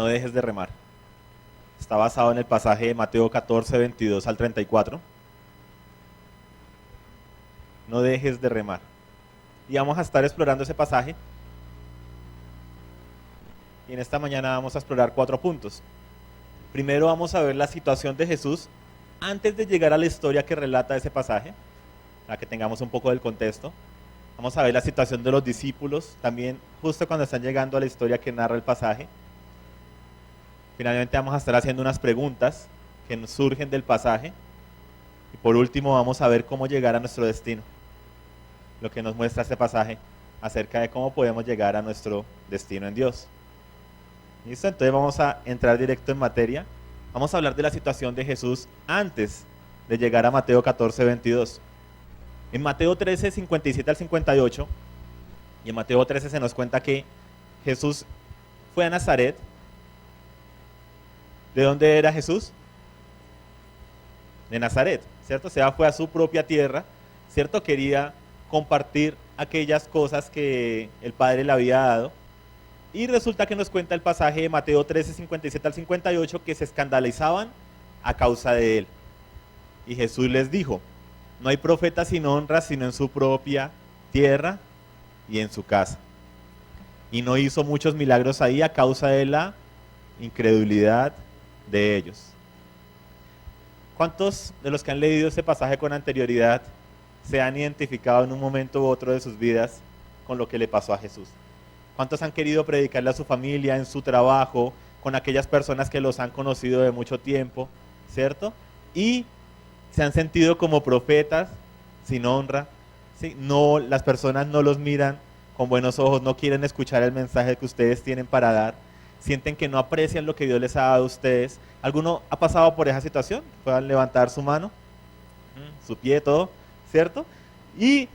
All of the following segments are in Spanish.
No dejes de remar. Está basado en el pasaje de Mateo 14, 22 al 34. No dejes de remar. Y vamos a estar explorando ese pasaje. Y en esta mañana vamos a explorar 4 puntos. Primero vamos a ver la situación de Jesús antes de llegar a la historia que relata ese pasaje, para que tengamos un poco del contexto. Vamos a ver la situación de los discípulos, también justo cuando están llegando a la historia que narra el pasaje. Finalmente vamos a estar haciendo unas preguntas que nos surgen del pasaje. Y por último vamos a ver cómo llegar a nuestro destino. Lo que nos muestra este pasaje acerca de cómo podemos llegar a nuestro destino en Dios. ¿Listo? Entonces vamos a entrar directo en materia. Vamos a hablar de la situación de Jesús antes de llegar a Mateo 14, 22. En Mateo 13, 57 al 58, y en Mateo 13 se nos cuenta que Jesús fue a Nazaret. ¿De dónde era Jesús? De Nazaret, ¿cierto? O sea, fue a su propia tierra, ¿cierto? Quería compartir aquellas cosas que el Padre le había dado. Y resulta que nos cuenta el pasaje de Mateo 13, 57 al 58, que se escandalizaban a causa de él. Y Jesús les dijo: no hay profeta sin honra sino en su propia tierra y en su casa. Y no hizo muchos milagros ahí a causa de la incredulidad de ellos. ¿Cuántos de los que han leído este pasaje con anterioridad se han identificado en un momento u otro de sus vidas con lo que le pasó a Jesús? ¿Cuántos han querido predicarle a su familia, en su trabajo, con aquellas personas que los han conocido de mucho tiempo, ¿cierto? Y se han sentido como profetas sin honra, ¿sí? No, las personas no los miran con buenos ojos, no quieren escuchar el mensaje que ustedes tienen para dar, sienten que no aprecian lo que Dios les ha dado a ustedes. ¿Alguno ha pasado por esa situación? Puedan levantar su mano, su pie, todo, ¿cierto? Y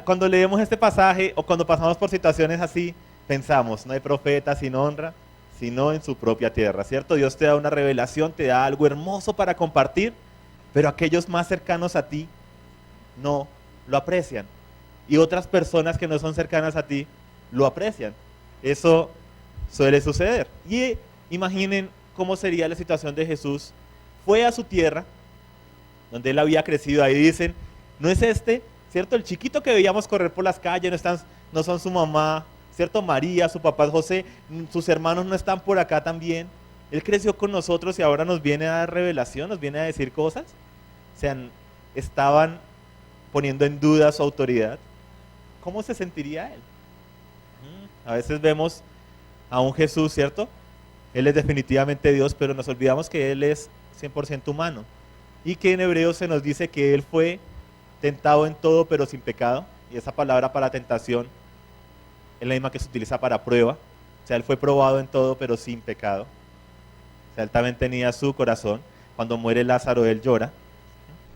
cuando leemos este pasaje o cuando pasamos por situaciones así, pensamos: no hay profeta sin honra, sino en su propia tierra, ¿cierto? Dios te da una revelación, te da algo hermoso para compartir, pero aquellos más cercanos a ti no lo aprecian. Y otras personas que no son cercanas a ti lo aprecian. Eso suele suceder. Y imaginen cómo sería la situación de Jesús. Fue a su tierra, donde él había crecido. Ahí dicen: no es este, ¿cierto? El chiquito que veíamos correr por las calles, no son su mamá, ¿cierto? María, su papá José, sus hermanos no están por acá también. Él creció con nosotros y ahora nos viene a dar revelación, nos viene a decir cosas. O sea, estaban poniendo en duda su autoridad. ¿Cómo se sentiría él? A veces vemos a un Jesús, ¿cierto? Él es definitivamente Dios, pero nos olvidamos que Él es 100% humano. Y que en Hebreos se nos dice que Él fue tentado en todo, pero sin pecado. Y esa palabra para tentación es la misma que se utiliza para prueba. O sea, Él fue probado en todo, pero sin pecado. O sea, Él también tenía su corazón. Cuando muere Lázaro, Él llora.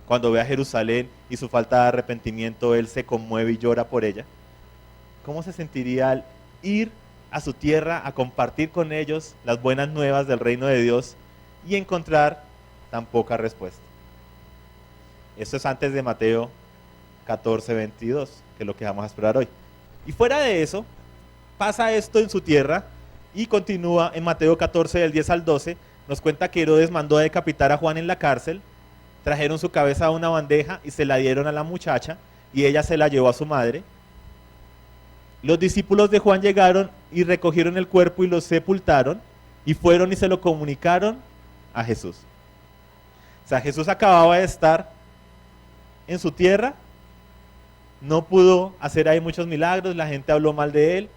Cuando ve a Jerusalén y su falta de arrepentimiento, Él se conmueve y llora por ella. ¿Cómo se sentiría al ir a su tierra a compartir con ellos las buenas nuevas del reino de Dios y encontrar tan poca respuesta? Esto es antes de Mateo 14, 22, que es lo que vamos a explorar hoy. Y fuera de eso, pasa esto en su tierra y continúa en Mateo 14, del 10 al 12, nos cuenta que Herodes mandó a decapitar a Juan en la cárcel, trajeron su cabeza a una bandeja y se la dieron a la muchacha y ella se la llevó a su madre. Los discípulos de Juan llegaron y recogieron el cuerpo y lo sepultaron y fueron y se lo comunicaron a Jesús. O sea, Jesús acababa de estar en su tierra, no pudo hacer ahí muchos milagros, la gente habló mal de él,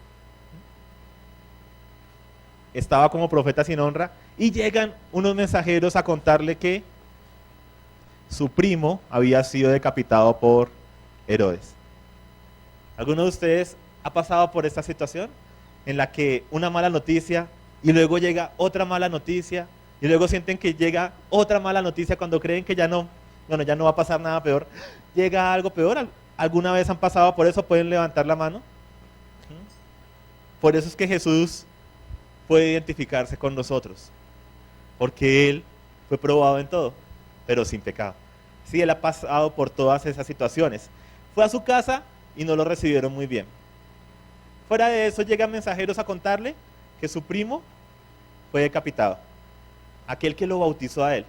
estaba como profeta sin honra y llegan unos mensajeros a contarle que su primo había sido decapitado por Herodes. ¿Alguno de ustedes ha pasado por esta situación en la que una mala noticia y luego llega otra mala noticia y luego sienten que llega otra mala noticia cuando creen que ya no va a pasar nada peor? Llega algo peor. ¿Alguna vez han pasado por eso? ¿Pueden levantar la mano? Por eso es que Jesús puede identificarse con nosotros, porque Él fue probado en todo, pero sin pecado. Sí, Él ha pasado por todas esas situaciones. Fue a su casa y no lo recibieron muy bien. Fuera de eso, llegan mensajeros a contarle que su primo fue decapitado? Aquel que lo bautizó a él.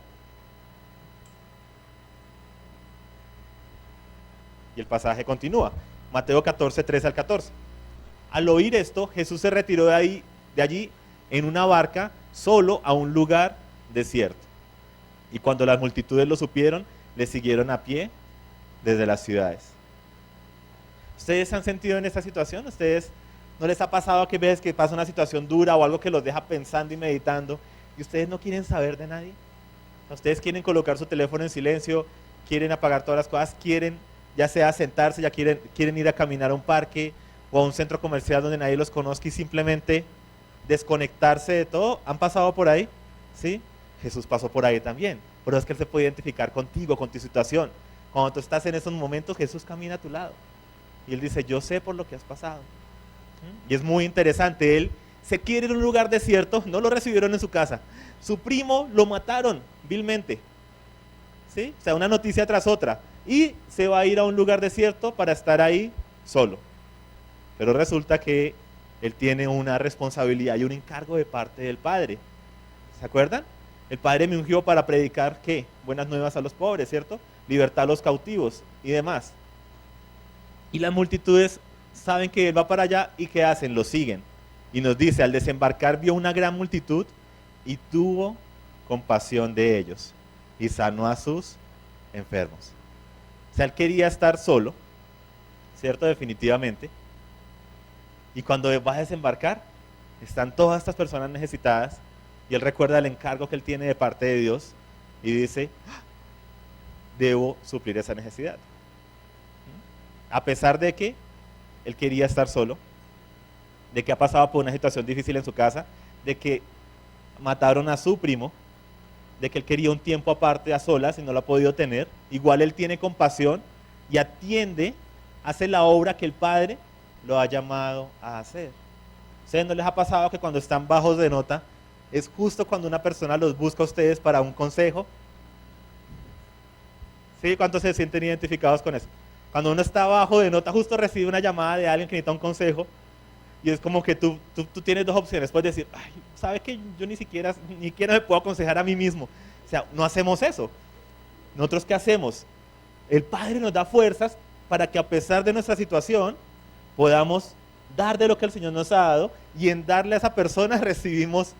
Y el pasaje continúa. Mateo 14, 13 al 14. Al oír esto, Jesús se retiró de allí en una barca solo a un lugar desierto. Y cuando las multitudes lo supieron, le siguieron a pie desde las ciudades. ¿Ustedes se han sentido en esta situación? ¿Ustedes no les ha pasado que ves que pasa una situación dura o algo que los deja pensando y meditando y ustedes no quieren saber de nadie? Ustedes quieren colocar su teléfono en silencio, quieren apagar todas las cosas, quieren ya sea sentarse, ya quieren ir a caminar a un parque o a un centro comercial donde nadie los conozca y simplemente desconectarse de todo. ¿Han pasado por ahí? ¿Sí? Jesús pasó por ahí también. Pero es que Él se puede identificar contigo, con tu situación. Cuando tú estás en esos momentos, Jesús camina a tu lado. Y Él dice, yo sé por lo que has pasado. Y es muy interesante, Él se quiere ir a un lugar desierto, no lo recibieron en su casa. Su primo lo mataron vilmente. ¿Sí? O sea, una noticia tras otra. Y se va a ir a un lugar desierto para estar ahí solo. Pero resulta que Él tiene una responsabilidad y un encargo de parte del Padre. ¿Se acuerdan? El Padre me ungió para predicar, ¿qué? Buenas nuevas a los pobres, ¿cierto? Libertad a los cautivos y demás. Y las multitudes saben que Él va para allá y ¿qué hacen? Lo siguen. Y nos dice, al desembarcar vio una gran multitud y tuvo compasión de ellos y sanó a sus enfermos. O sea, Él quería estar solo, ¿cierto? Definitivamente. Y cuando va a desembarcar, están todas estas personas necesitadas y Él recuerda el encargo que Él tiene de parte de Dios y dice, debo suplir esa necesidad. A pesar de que Él quería estar solo, de que ha pasado por una situación difícil en su casa, de que mataron a su primo, de que Él quería un tiempo aparte a solas y no lo ha podido tener, igual Él tiene compasión y atiende, hace la obra que el Padre lo ha llamado a hacer. ¿Ustedes no les ha pasado que cuando están bajos de nota, es justo cuando una persona los busca a ustedes para un consejo? ¿Sí? ¿Cuántos se sienten identificados con eso? Cuando uno está bajo de nota, justo recibe una llamada de alguien que necesita un consejo y es como que tú tienes dos opciones. Puedes decir, ay, ¿sabes qué? Yo ni siquiera me puedo aconsejar a mí mismo. O sea, no hacemos eso. ¿Nosotros qué hacemos? El Padre nos da fuerzas para que a pesar de nuestra situación podamos dar de lo que el Señor nos ha dado y en darle a esa persona recibimos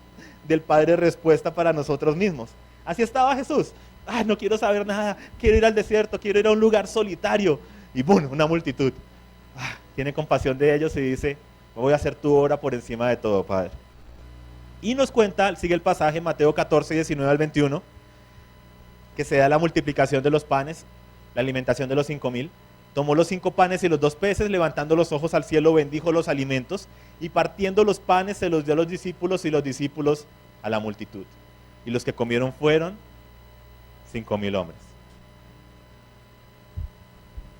del Padre respuesta para nosotros mismos. Así estaba Jesús. Ay, no quiero saber nada, quiero ir al desierto, quiero ir a un lugar solitario. Y bueno, una multitud. Tiene compasión de ellos y dice, voy a hacer tu obra por encima de todo, Padre. Y nos cuenta, sigue el pasaje, Mateo 14, 19 al 21, que se da la multiplicación de los panes, la alimentación de los 5,000. Tomó los 5 panes y los 2 peces, levantando los ojos al cielo, bendijo los alimentos, y partiendo los panes se los dio a los discípulos y los discípulos a la multitud. Y los que comieron fueron 5,000 hombres.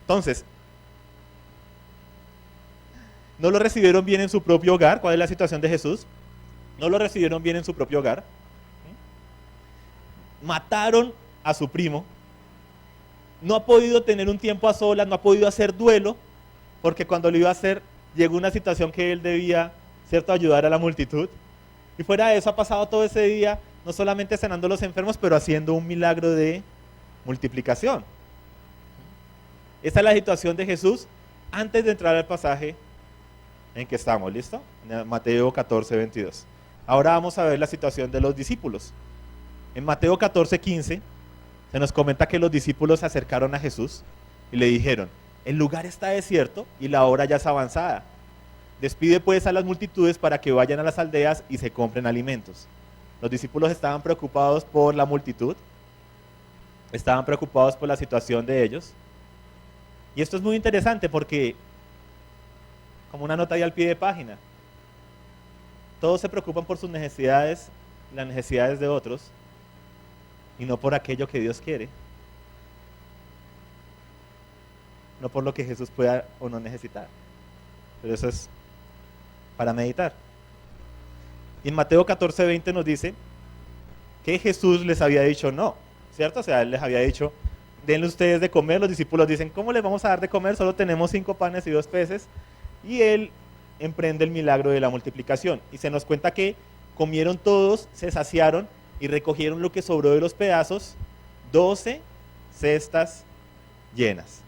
Entonces, ¿no lo recibieron bien en su propio hogar? ¿Cuál es la situación de Jesús? No lo recibieron bien en su propio hogar. Mataron a su primo. No ha podido tener un tiempo a solas, no ha podido hacer duelo, porque cuando lo iba a hacer, llegó una situación que él debía, ¿cierto?, ayudar a la multitud. Y fuera de eso ha pasado todo ese día, no solamente sanando a los enfermos, pero haciendo un milagro de multiplicación. Esta es la situación de Jesús antes de entrar al pasaje en que estamos, ¿listo? En Mateo 14, 22. Ahora vamos a ver la situación de los discípulos. En Mateo 14, 15, se nos comenta que los discípulos se acercaron a Jesús y le dijeron, el lugar está desierto y la hora ya es avanzada. Despide pues a las multitudes para que vayan a las aldeas y se compren alimentos. Los discípulos estaban preocupados por la multitud, estaban preocupados por la situación de ellos. Y esto es muy interesante porque, como una nota ahí al pie de página, todos se preocupan por sus necesidades, las necesidades de otros, y no por aquello que Dios quiere, no por lo que Jesús pueda o no necesitar. Pero eso es para meditar. Y en Mateo 14, 20 nos dice que Jesús les había dicho no, ¿cierto? O sea, Él les había dicho, denle ustedes de comer. Los discípulos dicen, ¿cómo les vamos a dar de comer? Solo tenemos 5 panes y 2 peces. Y Él emprende el milagro de la multiplicación. Y se nos cuenta que Comieron todos, se saciaron y recogieron lo que sobró de los pedazos, 12 cestas llenas.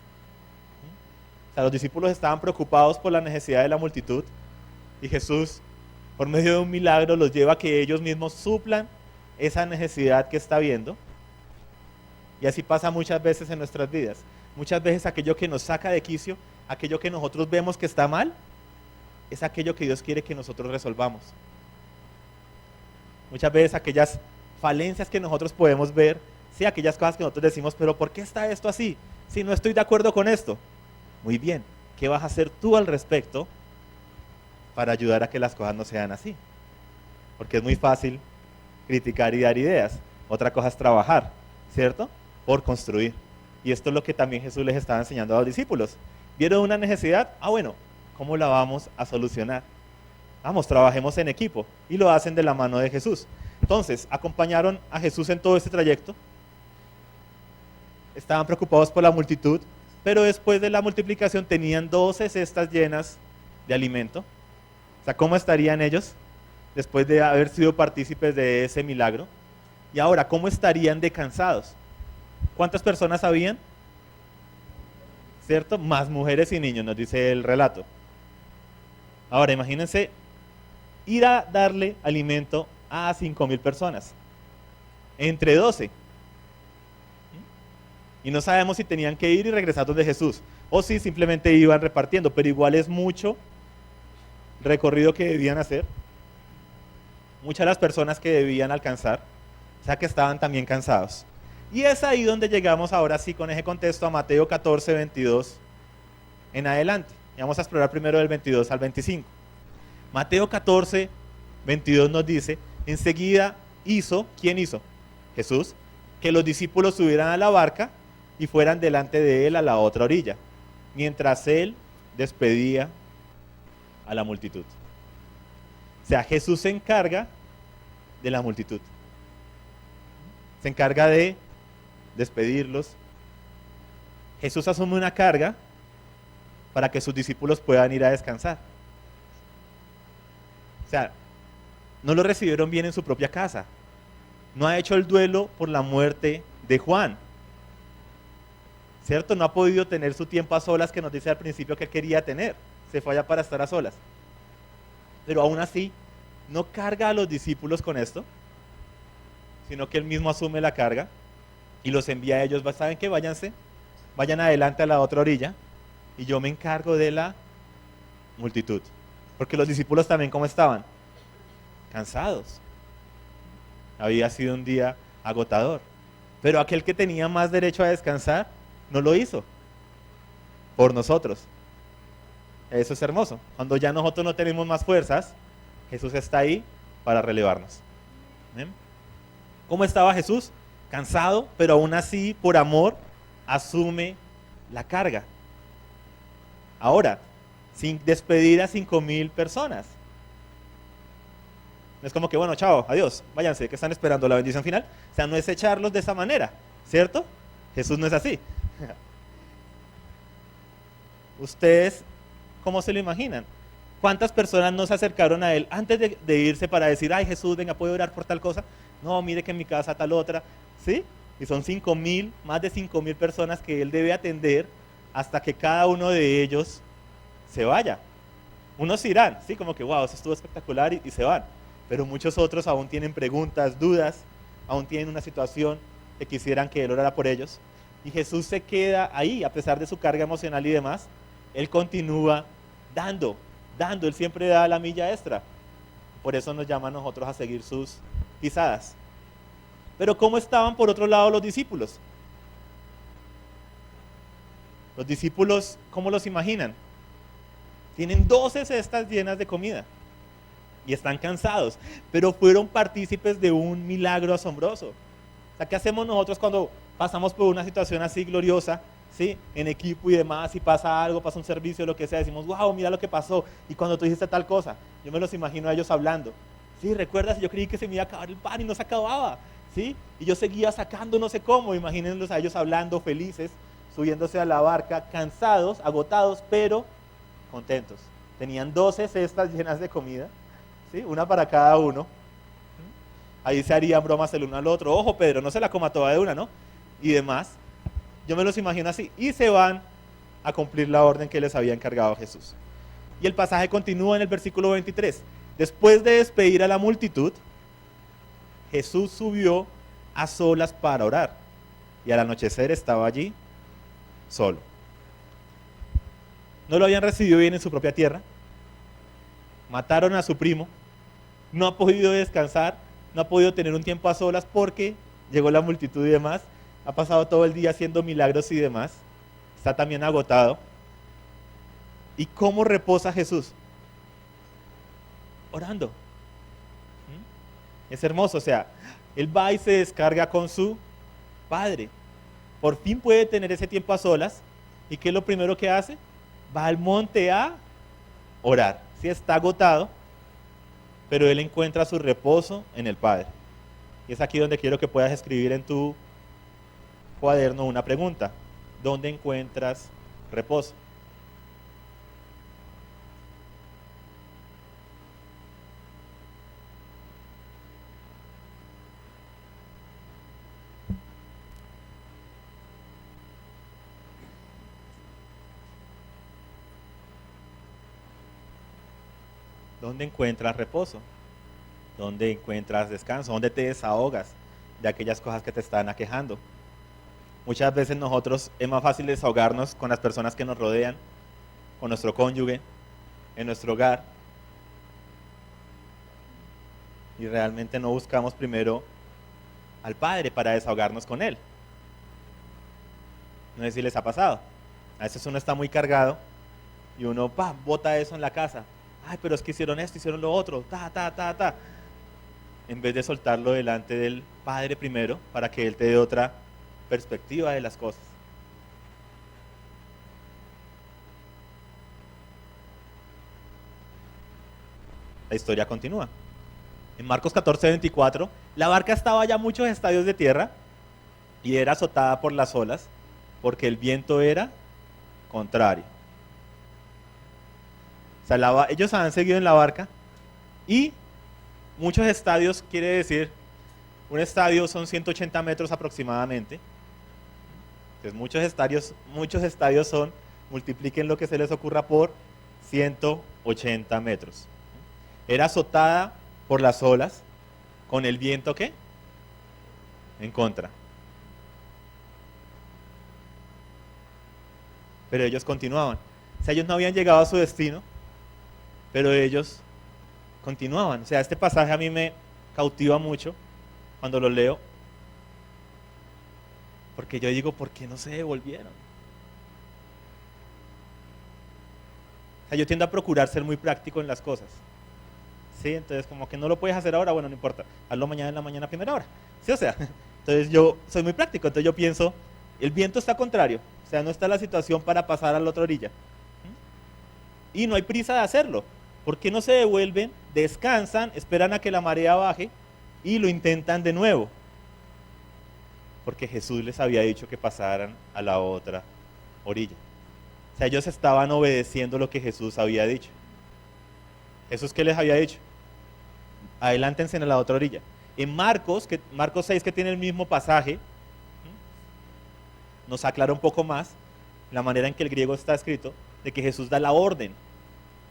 O sea, los discípulos estaban preocupados por la necesidad de la multitud y Jesús, por medio de un milagro, los lleva a que ellos mismos suplan esa necesidad que está viendo. Y así pasa muchas veces en nuestras vidas. Muchas veces aquello que nos saca de quicio, aquello que nosotros vemos que está mal, es aquello que Dios quiere que nosotros resolvamos. Muchas veces aquellas falencias que nosotros podemos ver, sí, aquellas cosas que nosotros decimos, pero ¿por qué está esto así? Si no estoy de acuerdo con esto. Muy bien, ¿qué vas a hacer tú al respecto para ayudar a que las cosas no sean así? Porque es muy fácil criticar y dar ideas. Otra cosa es trabajar, ¿cierto? Por construir. Y esto es lo que también Jesús les estaba enseñando a los discípulos. ¿Vieron una necesidad? Bueno, ¿cómo la vamos a solucionar? Vamos, trabajemos en equipo. Y lo hacen de la mano de Jesús. Entonces, acompañaron a Jesús en todo este trayecto. Estaban preocupados por la multitud, pero después de la multiplicación tenían 12 cestas llenas de alimento. O sea, ¿cómo estarían ellos después de haber sido partícipes de ese milagro? Y ahora, ¿cómo estarían de cansados? ¿Cuántas personas habían? ¿Cierto? Más mujeres y niños, nos dice el relato. Ahora, imagínense ir a darle alimento a 5,000 personas, entre 12. Y no sabemos si tenían que ir y regresar donde Jesús, o si simplemente iban repartiendo, pero igual es mucho recorrido que debían hacer, muchas de las personas que debían alcanzar, o sea que estaban también cansados. Y es ahí donde llegamos ahora sí con ese contexto a Mateo 14, 22 en adelante. Y vamos a explorar primero del 22 al 25. Mateo 14, 22 nos dice, enseguida ¿quién hizo? Jesús, que los discípulos subieran a la barca y fueran delante de él a la otra orilla, mientras él despedía a la multitud. O sea, Jesús se encarga de la multitud. Se encarga de despedirlos. Jesús asume una carga para que sus discípulos puedan ir a descansar. O sea, no lo recibieron bien en su propia casa. No ha hecho el duelo por la muerte de Juan. ¿Cierto? No ha podido tener su tiempo a solas que nos dice al principio que quería tener. Se fue allá para estar a solas. Pero aún así, no carga a los discípulos con esto, sino que él mismo asume la carga y los envía a ellos. ¿Saben qué? Váyanse, vayan adelante a la otra orilla y yo me encargo de la multitud. Porque los discípulos también, ¿cómo estaban? Cansados. Había sido un día agotador. Pero aquel que tenía más derecho a descansar, no lo hizo. Por nosotros. Eso es hermoso. Cuando ya nosotros no tenemos más fuerzas, Jesús está ahí para relevarnos. ¿Bien? ¿Cómo estaba Jesús? Cansado, pero aún así, por amor, asume la carga. Ahora, sin despedir a 5,000 personas. No es como que, bueno, chao, adiós, váyanse, que están esperando la bendición final. O sea, no es echarlos de esa manera, ¿cierto? Jesús no es así. ¿Ustedes cómo se lo imaginan? ¿Cuántas personas no se acercaron a él antes de irse para decir, ay Jesús, venga, ¿puedo orar por tal cosa? No, mire que en mi casa tal otra, ¿sí? Y son 5,000, más de 5,000 personas que él debe atender hasta que cada uno de ellos se vaya. Unos irán, sí, como que wow, eso estuvo espectacular y se van. Pero muchos otros aún tienen preguntas, dudas, aún tienen una situación que quisieran que él orara por ellos. Y Jesús se queda ahí, a pesar de su carga emocional y demás, él continúa dando, él siempre da la milla extra. Por eso nos llama a nosotros a seguir sus pisadas. Pero ¿cómo estaban por otro lado los discípulos? Los discípulos, ¿cómo los imaginan? Tienen 12 cestas llenas de comida y están cansados, pero fueron partícipes de un milagro asombroso. O sea, ¿qué hacemos nosotros cuando pasamos por una situación así gloriosa, ¿sí? En equipo y demás, y pasa algo, pasa un servicio, lo que sea, decimos, wow, mira lo que pasó, y cuando tú dijiste tal cosa, yo me los imagino a ellos hablando. Sí, ¿recuerdas? Yo creí que se me iba a acabar el pan y no se acababa, ¿sí? Y yo seguía sacando no sé cómo, imagínenlos a ellos hablando, felices, subiéndose a la barca, cansados, agotados, pero contentos. Tenían 12 cestas llenas de comida, ¿sí? Una para cada uno, ahí se harían bromas el uno al otro, ojo Pedro, no se la coma toda de una, ¿no? Y demás. Yo me los imagino así, y se van a cumplir la orden que les había encargado Jesús. Y el pasaje continúa en el versículo 23. Después de despedir a la multitud, Jesús subió a solas para orar, y al anochecer estaba allí solo. No lo habían recibido bien en su propia tierra, mataron a su primo, no ha podido descansar, no ha podido tener un tiempo a solas porque llegó la multitud y demás, ha pasado todo el día haciendo milagros y demás, está también agotado. ¿Y cómo reposa Jesús? Orando. Es hermoso, o sea, él va y se descarga con su Padre. Por fin puede tener ese tiempo a solas. ¿Y qué es lo primero que hace? Va al monte a orar. Sí, está agotado, pero él encuentra su reposo en el Padre. Y es aquí donde quiero que puedas escribir en tu cuaderno una pregunta. ¿Dónde encuentras reposo? ¿Dónde encuentras reposo? ¿Dónde encuentras descanso? ¿Dónde te desahogas de aquellas cosas que te están aquejando? Muchas veces nosotros es más fácil desahogarnos con las personas que nos rodean, con nuestro cónyuge, en nuestro hogar. Y realmente no buscamos primero al Padre para desahogarnos con Él. No sé si les ha pasado. A veces uno está muy cargado y uno bota eso en la casa. Ay, pero es que hicieron esto, hicieron lo otro, en vez de soltarlo delante del Padre primero, para que Él te dé otra perspectiva de las cosas. La historia continúa. En Marcos 14:24, la barca estaba ya a muchos estadios de tierra y era azotada por las olas, porque el viento era contrario. O sea, ellos han seguido en la barca y muchos estadios, quiere decir, un estadio son 180 metros aproximadamente. Entonces muchos estadios son, multipliquen lo que se les ocurra por 180 metros. Era azotada por las olas con el viento, ¿qué? En contra. Pero ellos continuaban. O sea, ellos no habían llegado a su destino, pero ellos continuaban. O sea, este pasaje a mí me cautiva mucho cuando lo leo, porque yo digo, ¿por qué no se devolvieron? O sea, yo tiendo a procurar ser muy práctico en las cosas. ¿Sí? Entonces, como que no lo puedes hacer ahora, bueno, no importa, hazlo mañana en la mañana a primera hora. ¿Sí? O sea, entonces yo soy muy práctico, entonces yo pienso, el viento está contrario, o sea, no está la situación para pasar a la otra orilla. Y no hay prisa de hacerlo. ¿Por qué no se devuelven, descansan, esperan a que la marea baje y lo intentan de nuevo? Porque Jesús les había dicho que pasaran a la otra orilla. O sea, ellos estaban obedeciendo lo que Jesús había dicho. ¿Jesús qué les había dicho? Adelántense en la otra orilla. En Marcos 6, que tiene el mismo pasaje, nos aclara un poco más la manera en que el griego está escrito, de que Jesús da la orden.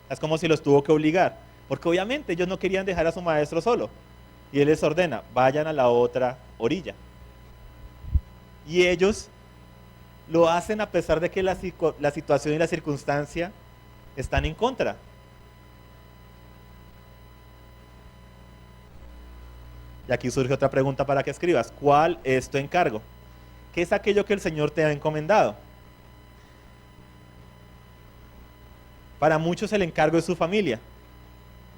Es como si los tuvo que obligar, porque obviamente ellos no querían dejar a su maestro solo. Y Él les ordena, vayan a la otra orilla. Y ellos lo hacen a pesar de que la situación y la circunstancia están en contra. Y aquí surge otra pregunta para que escribas. ¿Cuál es tu encargo? ¿Qué es aquello que el Señor te ha encomendado? Para muchos el encargo es su familia.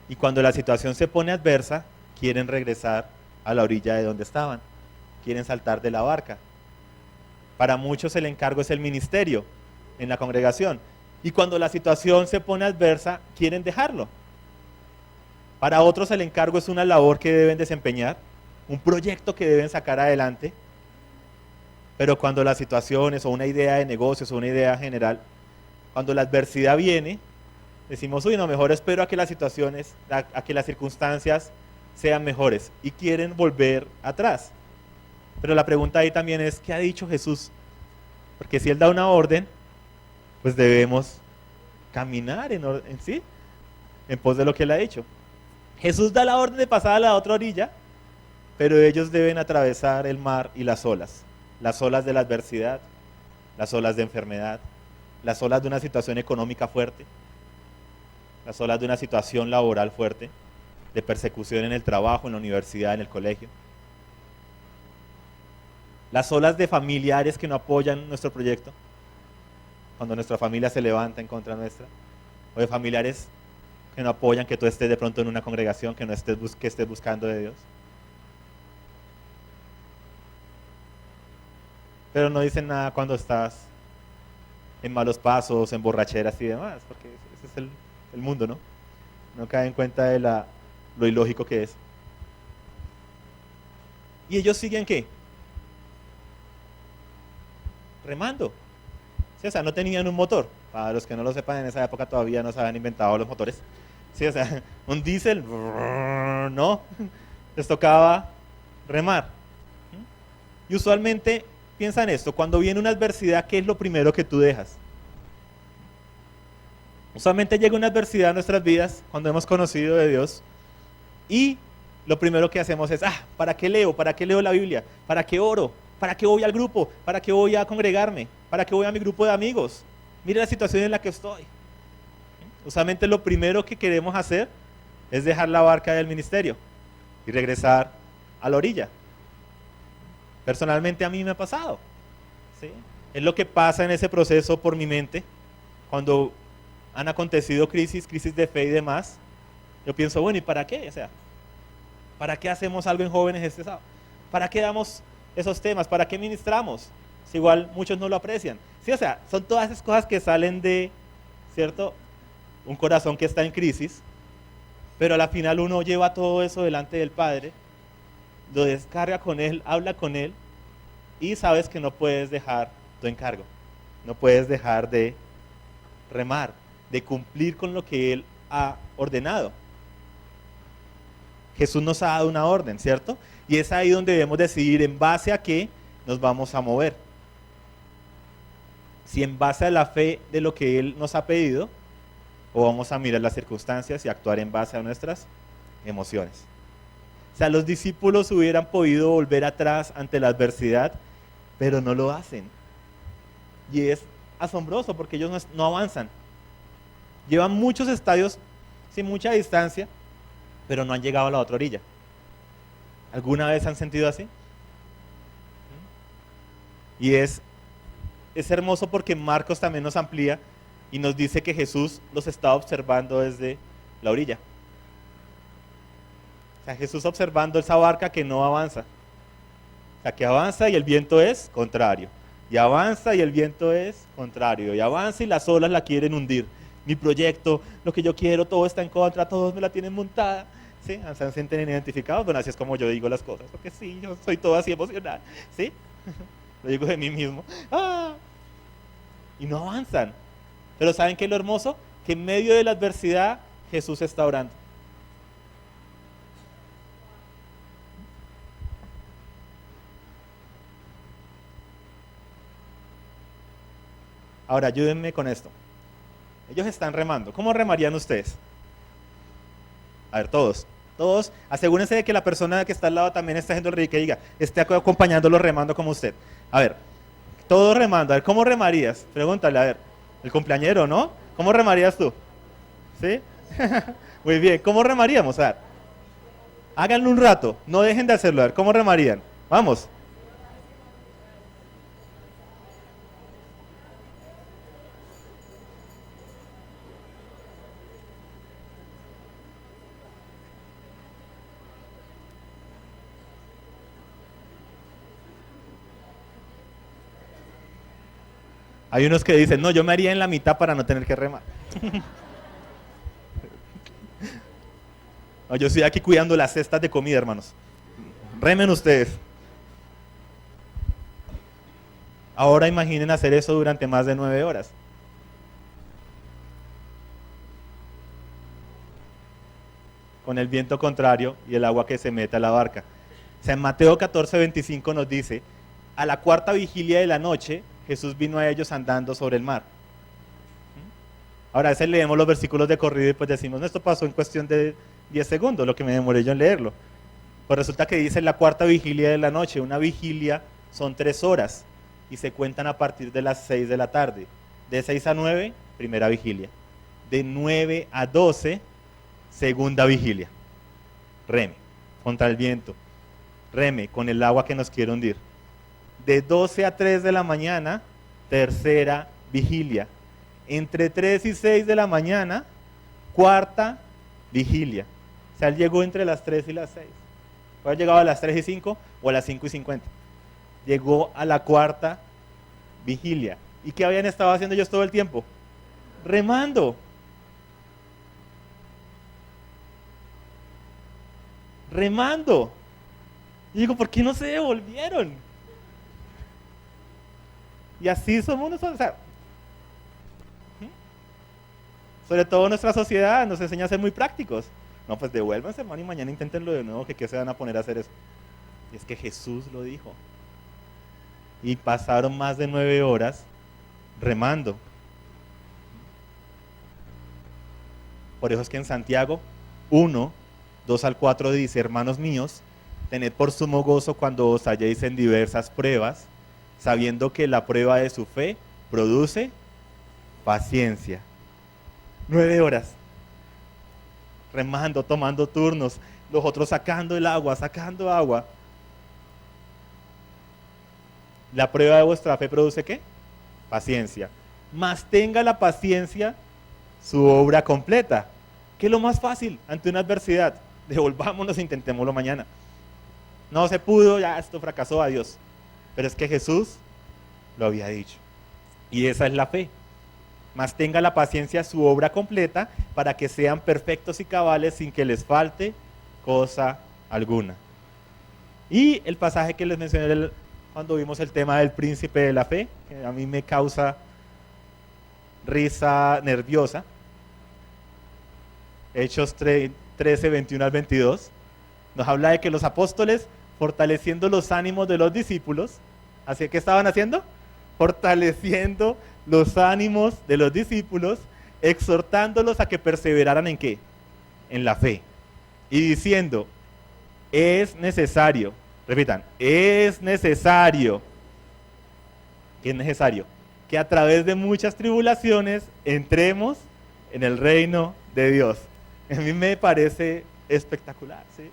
Y cuando la situación se pone adversa, quieren regresar a la orilla de donde estaban. Quieren saltar de la barca. Para muchos el encargo es el ministerio en la congregación. Y cuando la situación se pone adversa, quieren dejarlo. Para otros el encargo es una labor que deben desempeñar, un proyecto que deben sacar adelante. Pero cuando las situaciones o una idea de negocios o una idea general, cuando la adversidad viene, decimos, uy, no, mejor espero a que las situaciones, a que las circunstancias sean mejores y quieren volver atrás. Pero la pregunta ahí también es, ¿qué ha dicho Jesús? Porque si Él da una orden, pues debemos caminar en sí, en pos de lo que Él ha dicho. Jesús da la orden de pasar a la otra orilla, pero ellos deben atravesar el mar y las olas de la adversidad, las olas de enfermedad, las olas de una situación económica fuerte, las olas de una situación laboral fuerte, de persecución en el trabajo, en la universidad, en el colegio, las olas de familiares que no apoyan nuestro proyecto, cuando nuestra familia se levanta en contra nuestra, o de familiares que no apoyan que tú estés de pronto en una congregación, que no estés, que estés buscando de Dios. Pero no dicen nada cuando estás en malos pasos, en borracheras y demás, porque ese es el mundo, ¿no? No cae en cuenta de lo ilógico que es. ¿Y ellos siguen qué? Remando. Sí, o sea, no tenían un motor. Para los que no lo sepan, en esa época todavía no se habían inventado los motores. Sí, o sea, un diésel, no. Les tocaba remar. Y usualmente, piensa en esto, cuando viene una adversidad, ¿qué es lo primero que tú dejas? Usualmente llega una adversidad a nuestras vidas cuando hemos conocido de Dios y lo primero que hacemos es, ¿para qué leo? ¿Para qué leo la Biblia? ¿Para qué oro? ¿Para qué voy al grupo? ¿Para qué voy a congregarme? ¿Para qué voy a mi grupo de amigos? Mire la situación en la que estoy. Usualmente lo primero que queremos hacer es dejar la barca del ministerio y regresar a la orilla. Personalmente a mí me ha pasado, ¿sí? Es lo que pasa en ese proceso por mi mente cuando han acontecido crisis de fe y demás. Yo pienso, bueno, ¿y para qué? O sea, ¿para qué hacemos algo en jóvenes este sábado? ¿Para qué damos esos temas? ¿Para qué ministramos? Si igual muchos no lo aprecian. Sí, o sea, son todas esas cosas que salen de, ¿cierto? Un corazón que está en crisis, pero a la final uno lleva todo eso delante del Padre, lo descarga con Él, habla con Él, y sabes que no puedes dejar tu encargo, no puedes dejar de remar, de cumplir con lo que Él ha ordenado. Jesús nos ha dado una orden, ¿cierto? Y es ahí donde debemos decidir en base a qué nos vamos a mover. Si en base a la fe de lo que Él nos ha pedido, o vamos a mirar las circunstancias y actuar en base a nuestras emociones. O sea, los discípulos hubieran podido volver atrás ante la adversidad, pero no lo hacen. Y es asombroso porque ellos no avanzan. Llevan muchos estadios sin mucha distancia, pero no han llegado a la otra orilla. ¿Alguna vez han sentido así? Y es hermoso porque Marcos también nos amplía y nos dice que Jesús los está observando desde la orilla. O sea, Jesús observando esa barca que no avanza. O sea, que avanza y el viento es contrario. Y avanza y el viento es contrario. Y avanza y las olas la quieren hundir. Mi proyecto, lo que yo quiero, todo está en contra, todos me la tienen montada. ¿Sí? ¿Se sienten identificados? Bueno, así es como yo digo las cosas. Porque sí, yo soy todo así emocional. ¿Sí? Lo digo de mí mismo. Y no avanzan. Pero ¿saben qué es lo hermoso? Que en medio de la adversidad Jesús está orando. Ahora, ayúdenme con esto. Ellos están remando. ¿Cómo remarían ustedes? A ver, todos, asegúrense de que la persona que está al lado también esté haciendo el ridículo, que diga, esté acompañándolo remando como usted. A ver, todos remando. A ver, ¿cómo remarías? Pregúntale, a ver, el cumpleañero, ¿no? ¿Cómo remarías tú? ¿Sí? Muy bien, ¿cómo remaríamos? A ver, háganlo un rato, no dejen de hacerlo. A ver, ¿cómo remarían? Vamos. Hay unos que dicen, no, yo me haría en la mitad para no tener que remar. No, yo estoy aquí cuidando las cestas de comida, hermanos. Remen ustedes. Ahora imaginen hacer eso durante más de 9 horas. con el viento contrario y el agua que se mete a la barca. O sea, en Mateo 14:25 nos dice, a la cuarta vigilia de la noche, Jesús vino a ellos andando sobre el mar. Ahora, a veces leemos los versículos de corrido y pues decimos, no, esto pasó en cuestión de 10 segundos, lo que me demoré yo en leerlo. Pues resulta que dice la cuarta vigilia de la noche. Una vigilia son 3 horas y se cuentan a partir de las 6 de la tarde. De 6 a 9, primera vigilia. De 9 a 12, segunda vigilia. Reme, contra el viento. Reme, con el agua que nos quiere hundir. De 12 a 3 de la mañana, tercera vigilia. Entre 3 y 6 de la mañana, cuarta vigilia. O sea, él llegó entre las 3 y las 6. Puede haber llegado a las 3 y 5 o a las 5 y 50. Llegó a la cuarta vigilia. ¿Y qué habían estado haciendo ellos todo el tiempo? Remando. Remando. Y digo, ¿por qué no se devolvieron? Y así somos nosotros. O sea, sobre todo nuestra sociedad nos enseña a ser muy prácticos. No, pues devuélvanse, hermano, y mañana inténtenlo de nuevo, que ¿qué se van a poner a hacer eso? Y es que Jesús lo dijo. Y pasaron más de 9 horas remando. Por eso es que en Santiago 1, 2 al 4 dice, hermanos míos, tened por sumo gozo cuando os halléis en diversas pruebas, sabiendo que la prueba de su fe produce paciencia. 9 horas. Remando, tomando turnos, los otros sacando el agua, sacando agua. La prueba de vuestra fe produce ¿qué? Paciencia. Mas tenga la paciencia su obra completa. ¿Qué es lo más fácil ante una adversidad? Devolvámonos e intentémoslo mañana. No se pudo, ya esto fracasó, adiós. Pero es que Jesús lo había dicho. Y esa es la fe. Mas tenga la paciencia su obra completa para que sean perfectos y cabales sin que les falte cosa alguna. Y el pasaje que les mencioné cuando vimos el tema del príncipe de la fe, que a mí me causa risa nerviosa, Hechos 13, 21 al 22, nos habla de que los apóstoles, fortaleciendo los ánimos de los discípulos, ¿así que estaban haciendo? Fortaleciendo los ánimos de los discípulos, exhortándolos a que perseveraran ¿en qué? En la fe. Y diciendo, es necesario, repitan, es necesario, ¿qué es necesario? Que a través de muchas tribulaciones entremos en el reino de Dios. A mí me parece espectacular, ¿sí?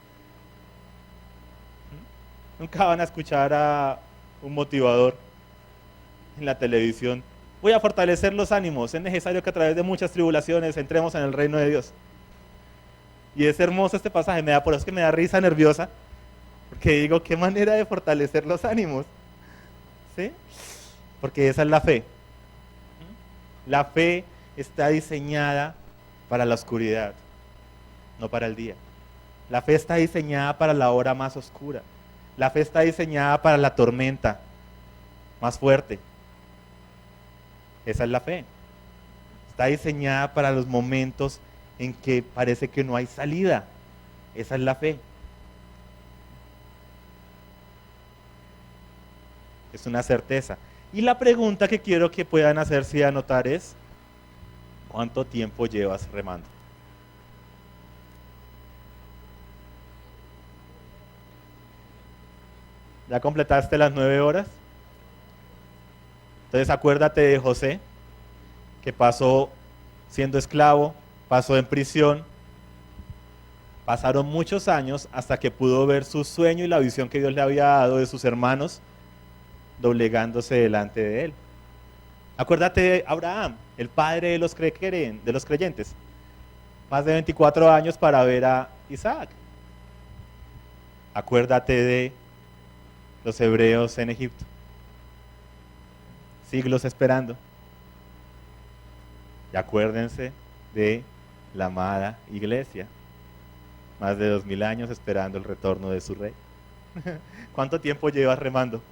Nunca van a escuchar a un motivador en la televisión. Voy a fortalecer los ánimos. Es necesario que a través de muchas tribulaciones entremos en el reino de Dios. Y es hermoso este pasaje. Por eso es que me da risa nerviosa. Porque digo, qué manera de fortalecer los ánimos. ¿Sí? Porque esa es la fe. La fe está diseñada para la oscuridad, no para el día. La fe está diseñada para la hora más oscura. La fe está diseñada para la tormenta más fuerte. Esa es la fe. Está diseñada para los momentos en que parece que no hay salida. Esa es la fe. Es una certeza. Y la pregunta que quiero que puedan hacerse y anotar es, ¿cuánto tiempo llevas remando? ¿Ya completaste las 9 horas? Entonces acuérdate de José, que pasó siendo esclavo, pasó en prisión, pasaron muchos años hasta que pudo ver su sueño y la visión que Dios le había dado de sus hermanos doblegándose delante de él. Acuérdate de Abraham, el padre de los creyentes, más de 24 años para ver a Isaac. Acuérdate de los hebreos en Egipto, siglos esperando. Y acuérdense de la amada iglesia, más de 2000 años esperando el retorno de su rey. ¿Cuánto tiempo llevas remando?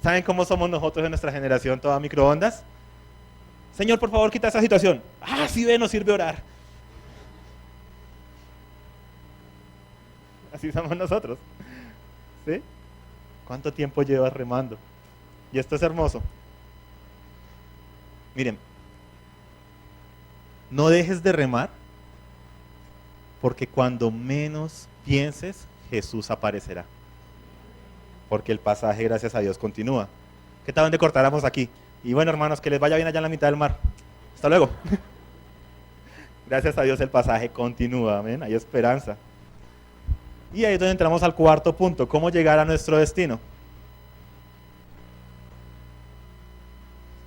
¿Saben cómo somos nosotros en nuestra generación, toda microondas? Señor, por favor, quita esa situación. Ah, sí, ve, nos sirve orar. así somos nosotros. ¿Sí? ¿Cuánto tiempo llevas remando? Y esto es hermoso. Miren, no dejes de remar, porque cuando menos pienses, Jesús aparecerá. Porque el pasaje, gracias a Dios, continúa. ¿Qué tal donde cortáramos aquí? Y bueno, hermanos, que les vaya bien allá en la mitad del mar. Hasta luego. Gracias a Dios el pasaje continúa, amén. Hay esperanza. Y ahí es donde entramos al cuarto punto, ¿cómo llegar a nuestro destino?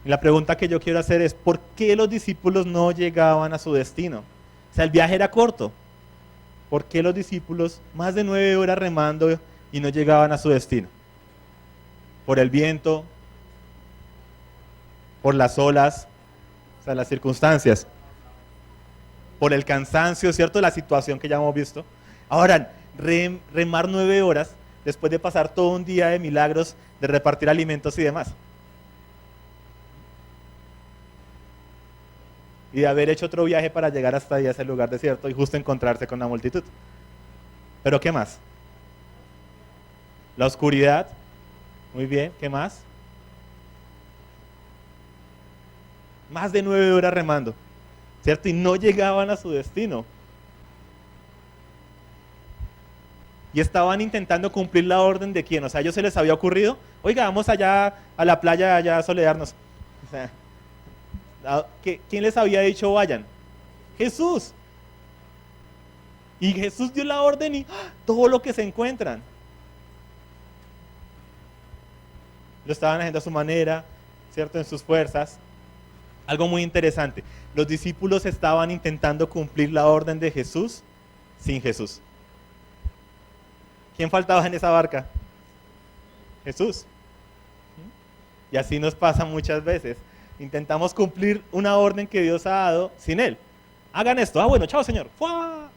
Y la pregunta que yo quiero hacer es, ¿por qué los discípulos no llegaban a su destino? O sea, el viaje era corto. ¿Por qué los discípulos más de 9 horas remando y no llegaban a su destino? Por el viento, por las olas, o sea, las circunstancias, por el cansancio, ¿cierto? La situación que ya hemos visto. Ahora, remar 9 horas después de pasar todo un día de milagros, de repartir alimentos y demás. Y de haber hecho otro viaje para llegar hasta ahí a ese lugar desierto y justo encontrarse con la multitud. ¿Pero qué más? La oscuridad. Muy bien, ¿qué más? Más de 9 horas remando, ¿cierto? Y no llegaban a su destino. Y estaban intentando cumplir la orden de quién. O sea, a ellos se les había ocurrido, oiga, vamos allá a la playa allá a solearnos. O sea, ¿quién les había dicho vayan? Jesús. Y Jesús dio la orden y todo lo que se encuentran. Lo estaban haciendo a su manera, ¿cierto? En sus fuerzas. Algo muy interesante. Los discípulos estaban intentando cumplir la orden de Jesús sin Jesús. ¿Quién faltaba en esa barca? Jesús. Y así nos pasa muchas veces. Intentamos cumplir una orden que Dios ha dado sin Él. Hagan esto. Ah, bueno, chao, Señor. ¡Fua!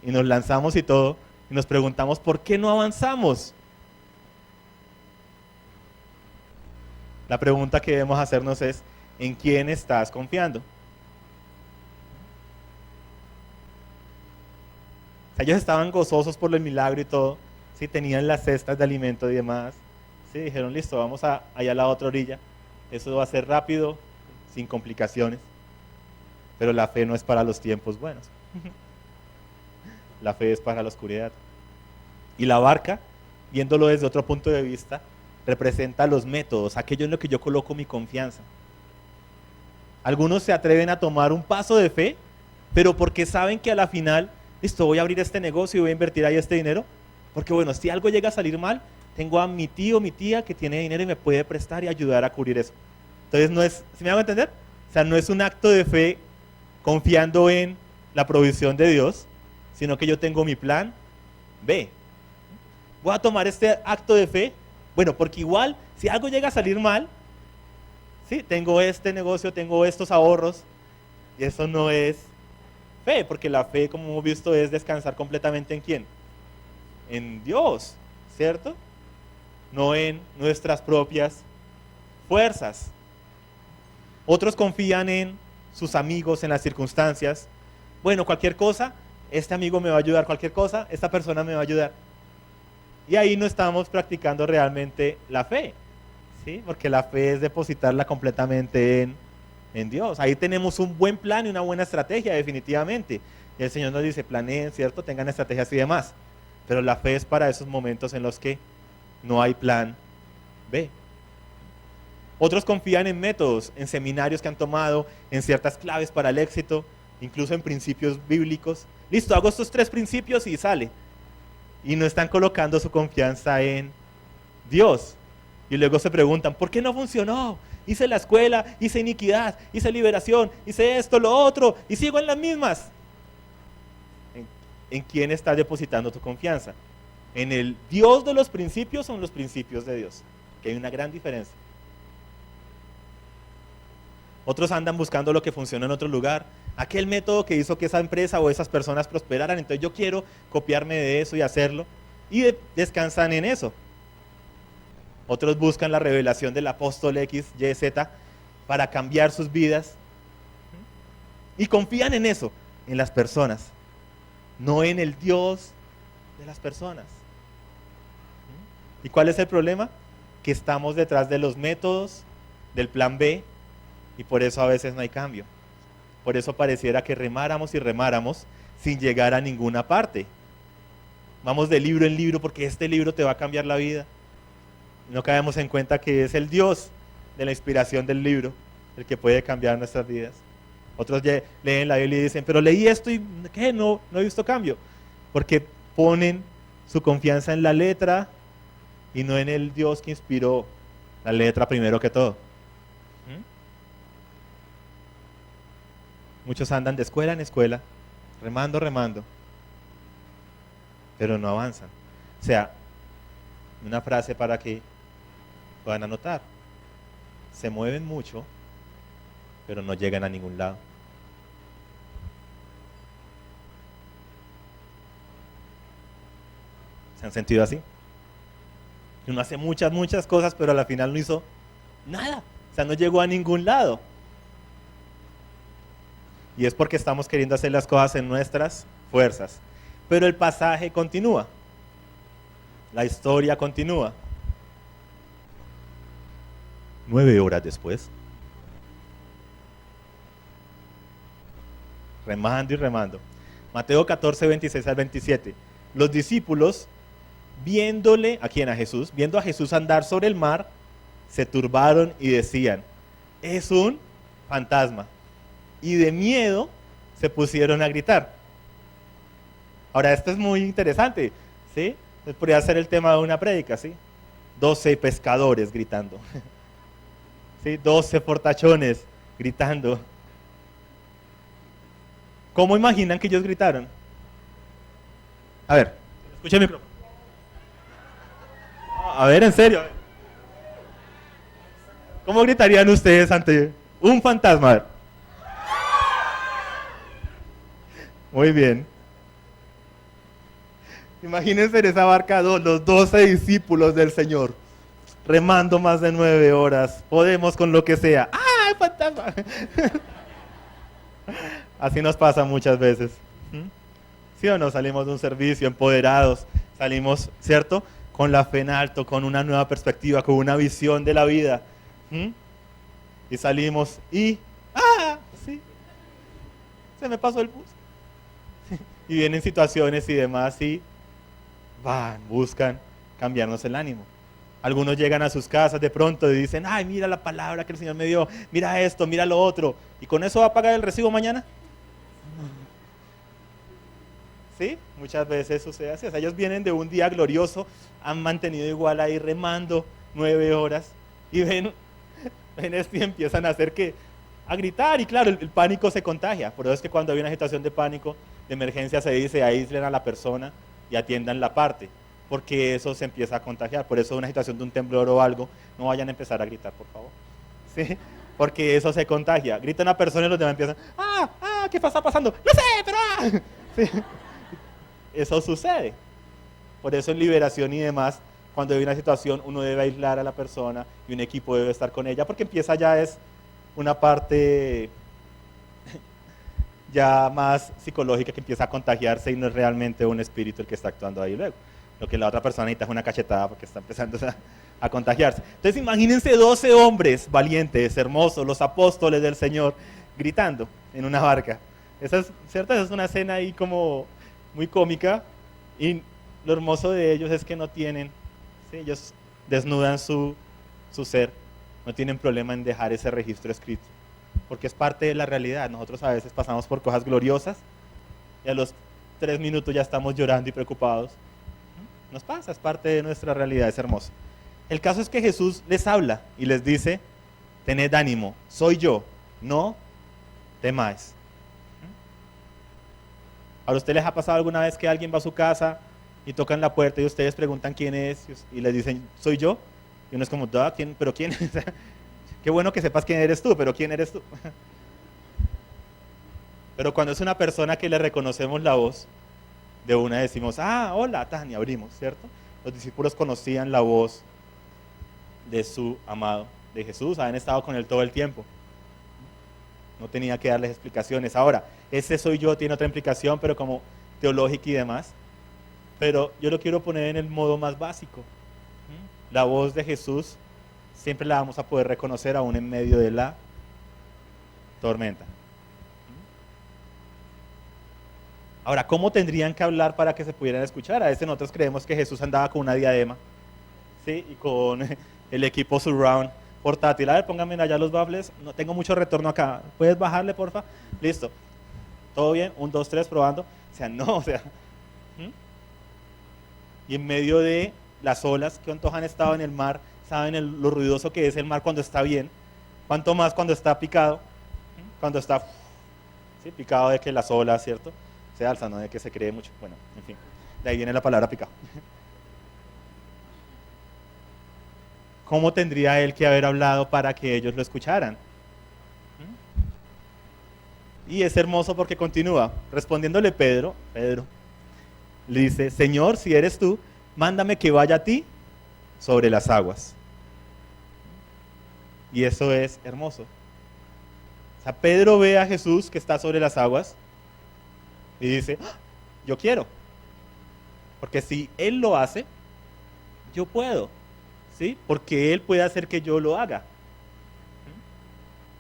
Y nos lanzamos y todo. Y nos preguntamos, ¿por qué no avanzamos? La pregunta que debemos hacernos es, ¿en quién estás confiando? O sea, ellos estaban gozosos por el milagro y todo. Sí, tenían las cestas de alimento y demás. Sí, dijeron, listo, vamos allá a la otra orilla. Eso va a ser rápido, sin complicaciones. Pero la fe no es para los tiempos buenos. La fe es para la oscuridad. Y la barca, viéndolo desde otro punto de vista, representa los métodos, aquello en lo que yo coloco mi confianza. Algunos se atreven a tomar un paso de fe, pero porque saben que a la final, listo, voy a abrir este negocio y voy a invertir ahí este dinero, porque bueno, si algo llega a salir mal, tengo a mi tío, mi tía que tiene dinero y me puede prestar y ayudar a cubrir eso. Entonces no es, ¿sí me hago entender? O sea, no es un acto de fe confiando en la provisión de Dios, sino que yo tengo mi plan B. Voy a tomar este acto de fe, bueno, porque igual, si algo llega a salir mal, sí, tengo este negocio, tengo estos ahorros, y eso no es fe, porque la fe, como hemos visto, es descansar completamente ¿en quién? En Dios, ¿cierto? No en nuestras propias fuerzas. Otros confían en sus amigos, en las circunstancias. Bueno, cualquier cosa, este amigo me va a ayudar, cualquier cosa, esta persona me va a ayudar. Y ahí no estamos practicando realmente la fe, ¿sí? Porque la fe es depositarla completamente en Dios. Ahí tenemos un buen plan y una buena estrategia, definitivamente. Y el Señor nos dice, planeen, ¿cierto? Tengan estrategias y demás. Pero la fe es para esos momentos en los que no hay plan B. Otros confían en métodos, en seminarios que han tomado, en ciertas claves para el éxito, incluso en principios bíblicos. Listo, hago estos 3 principios y sale. Y no están colocando su confianza en Dios. Y luego se preguntan, ¿por qué no funcionó? Hice la escuela, hice iniquidad, hice liberación, hice esto, lo otro, y sigo en las mismas. ¿En quién estás depositando tu confianza? ¿En el Dios de los principios o en los principios de Dios? Que hay una gran diferencia. Otros andan buscando lo que funciona en otro lugar. Aquel método que hizo que esa empresa o esas personas prosperaran, entonces yo quiero copiarme de eso y hacerlo. Y descansan en eso. Otros buscan la revelación del apóstol X, Y, Z para cambiar sus vidas. Y confían en eso, en las personas. No en el Dios de las personas. ¿Y cuál es el problema? Que estamos detrás de los métodos, del plan B, y por eso a veces no hay cambio. Por eso pareciera que remáramos y remáramos sin llegar a ninguna parte. Vamos de libro en libro porque este libro te va a cambiar la vida. No caemos en cuenta que es el Dios de la inspiración del libro el que puede cambiar nuestras vidas. Otros leen la Biblia y dicen, pero leí esto y ¿qué? No he visto cambio. Porque ponen su confianza en la letra y no en el Dios que inspiró la letra primero que todo. Muchos andan de escuela en escuela, remando, pero no avanzan. O sea, una frase para que puedan anotar. Se mueven mucho, pero no llegan a ningún lado. ¿Se han sentido así? Uno hace muchas cosas, pero a la final no hizo nada. O sea, no llegó a ningún lado. Y es porque estamos queriendo hacer las cosas en nuestras fuerzas. Pero el pasaje continúa. La historia continúa. 9 horas después, remando y remando. Mateo 14, 26 al 27. Los discípulos, viéndole, ¿a quién? A Jesús, viendo a Jesús andar sobre el mar, se turbaron y decían, es un fantasma. Y de miedo se pusieron a gritar. Ahora, esto es muy interesante, ¿sí? Podría ser el tema de una prédica, ¿sí? 12 pescadores gritando. ¿Sí? 12 fortachones gritando. ¿Cómo imaginan que ellos gritaron? A ver, escuchen el micrófono. A ver, en serio. ¿Cómo gritarían ustedes ante un fantasma? A ver. Muy bien. Imagínense en esa barca los 12 discípulos del Señor, remando más de 9 horas. Podemos con lo que sea. ¡Ah, fantasma! Así nos pasa muchas veces. ¿Sí o no? Salimos de un servicio empoderados, salimos, ¿cierto? Con la fe en alto, con una nueva perspectiva, con una visión de la vida. Y salimos y ¡ah! Sí, se me pasó el bus. Y vienen situaciones y demás y van, buscan cambiarnos el ánimo. Algunos llegan a sus casas de pronto y dicen, ay, mira la palabra que el Señor me dio, mira esto, mira lo otro. ¿Y con eso va a pagar el recibo mañana? ¿Sí? Muchas veces sucede así. O sea, ellos vienen de un día glorioso, han mantenido igual ahí remando 9 horas y ven esto y empiezan a hacer a gritar y claro, el pánico se contagia. Por eso es que cuando hay una situación de pánico, de emergencia se dice aíslen a la persona y atiendan la parte, porque eso se empieza a contagiar. Por eso en una situación de un temblor o algo, no vayan a empezar a gritar, por favor. ¿Sí? Porque eso se contagia. Grita una persona y los demás empiezan, ¿qué está pasando? No sé, pero ¿Sí? Eso sucede. Por eso en liberación y demás, cuando hay una situación, uno debe aislar a la persona y un equipo debe estar con ella, porque empieza ya es una parte ya más psicológica que empieza a contagiarse y no es realmente un espíritu el que está actuando ahí luego. Lo que la otra persona necesita es una cachetada porque está empezando a contagiarse. Entonces imagínense 12 hombres valientes, hermosos, los apóstoles del Señor, gritando en una barca. Esa es, ¿cierto? Esa es una escena ahí como muy cómica y lo hermoso de ellos es que no tienen, ¿sí? Ellos desnudan su ser, no tienen problema en dejar ese registro escrito, porque es parte de la realidad. Nosotros a veces pasamos por cosas gloriosas y a los 3 minutos ya estamos llorando y preocupados. Nos pasa, es parte de nuestra realidad, es hermoso. El caso es que Jesús les habla y les dice, tened ánimo, soy yo, no temáis. ¿A usted les ha pasado alguna vez que alguien va a su casa y tocan la puerta y ustedes preguntan quién es y les dicen, soy yo? Y uno es como, ¿quién? ¿Pero quién? Qué bueno que sepas quién eres tú, pero ¿quién eres tú? Pero cuando es una persona que le reconocemos la voz, de una decimos, hola, Tania, abrimos, ¿cierto? Los discípulos conocían la voz de su amado, de Jesús, habían estado con él todo el tiempo. No tenía que darles explicaciones. Ahora, ese soy yo tiene otra implicación, pero como teológica y demás. Pero yo lo quiero poner en el modo más básico. La voz de Jesús siempre la vamos a poder reconocer aún en medio de la tormenta. Ahora, ¿cómo tendrían que hablar para que se pudieran escuchar? A veces nosotros creemos que Jesús andaba con una diadema, ¿sí? Y con el equipo surround portátil. A ver, pónganme allá los baffles. No tengo mucho retorno acá. ¿Puedes bajarle, porfa? Listo. ¿Todo bien? 1, 2, 3, probando. O sea, no, o sea. Y en medio de las olas, ¿cuántos han estado en el mar? Saben lo ruidoso que es el mar cuando está bien. ¿Cuánto más cuando está picado? Cuando está ¿sí? Picado de que las olas, ¿cierto? Se alzan, no de que se cree mucho. Bueno, en fin. De ahí viene la palabra picado. ¿Cómo tendría él que haber hablado para que ellos lo escucharan? Y es hermoso porque continúa. Respondiéndole Pedro le dice, Señor, si eres tú, mándame que vaya a ti sobre las aguas. Y eso es hermoso. O sea, Pedro ve a Jesús que está sobre las aguas y dice, yo quiero. Porque si él lo hace, yo puedo. ¿Sí? Porque él puede hacer que yo lo haga.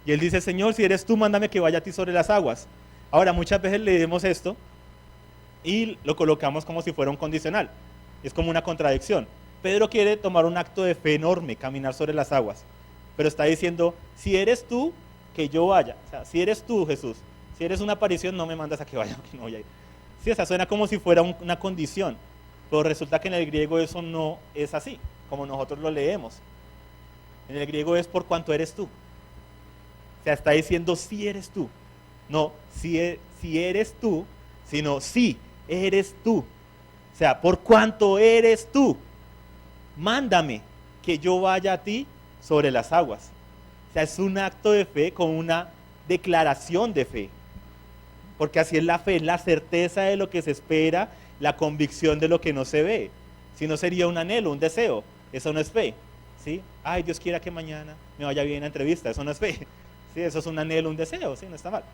Y él dice, Señor, si eres tú, mándame que vaya a ti sobre las aguas. Ahora, muchas veces leemos esto y lo colocamos como si fuera un condicional. Es como una contradicción. Pedro quiere tomar un acto de fe enorme, caminar sobre las aguas. Pero está diciendo, si eres tú, que yo vaya. O sea, si eres tú, Jesús, si eres una aparición, no me mandas a que vaya, que no voy a ir. Sí, o sea, suena como si fuera una condición. Pero resulta que en el griego eso no es así, como nosotros lo leemos. En el griego es por cuanto eres tú. O sea, está diciendo si eres tú. No, si eres tú, sino si eres tú. O sea, por cuanto eres tú, mándame que yo vaya a ti sobre las aguas. O sea, es un acto de fe con una declaración de fe. Porque así es la fe, la certeza de lo que se espera, la convicción de lo que no se ve. Si no sería un anhelo, un deseo. Eso no es fe. ¿Sí? Ay, Dios quiera que mañana me vaya bien en la entrevista. Eso no es fe. ¿Sí? Eso es un anhelo, un deseo. ¿Sí? No está mal.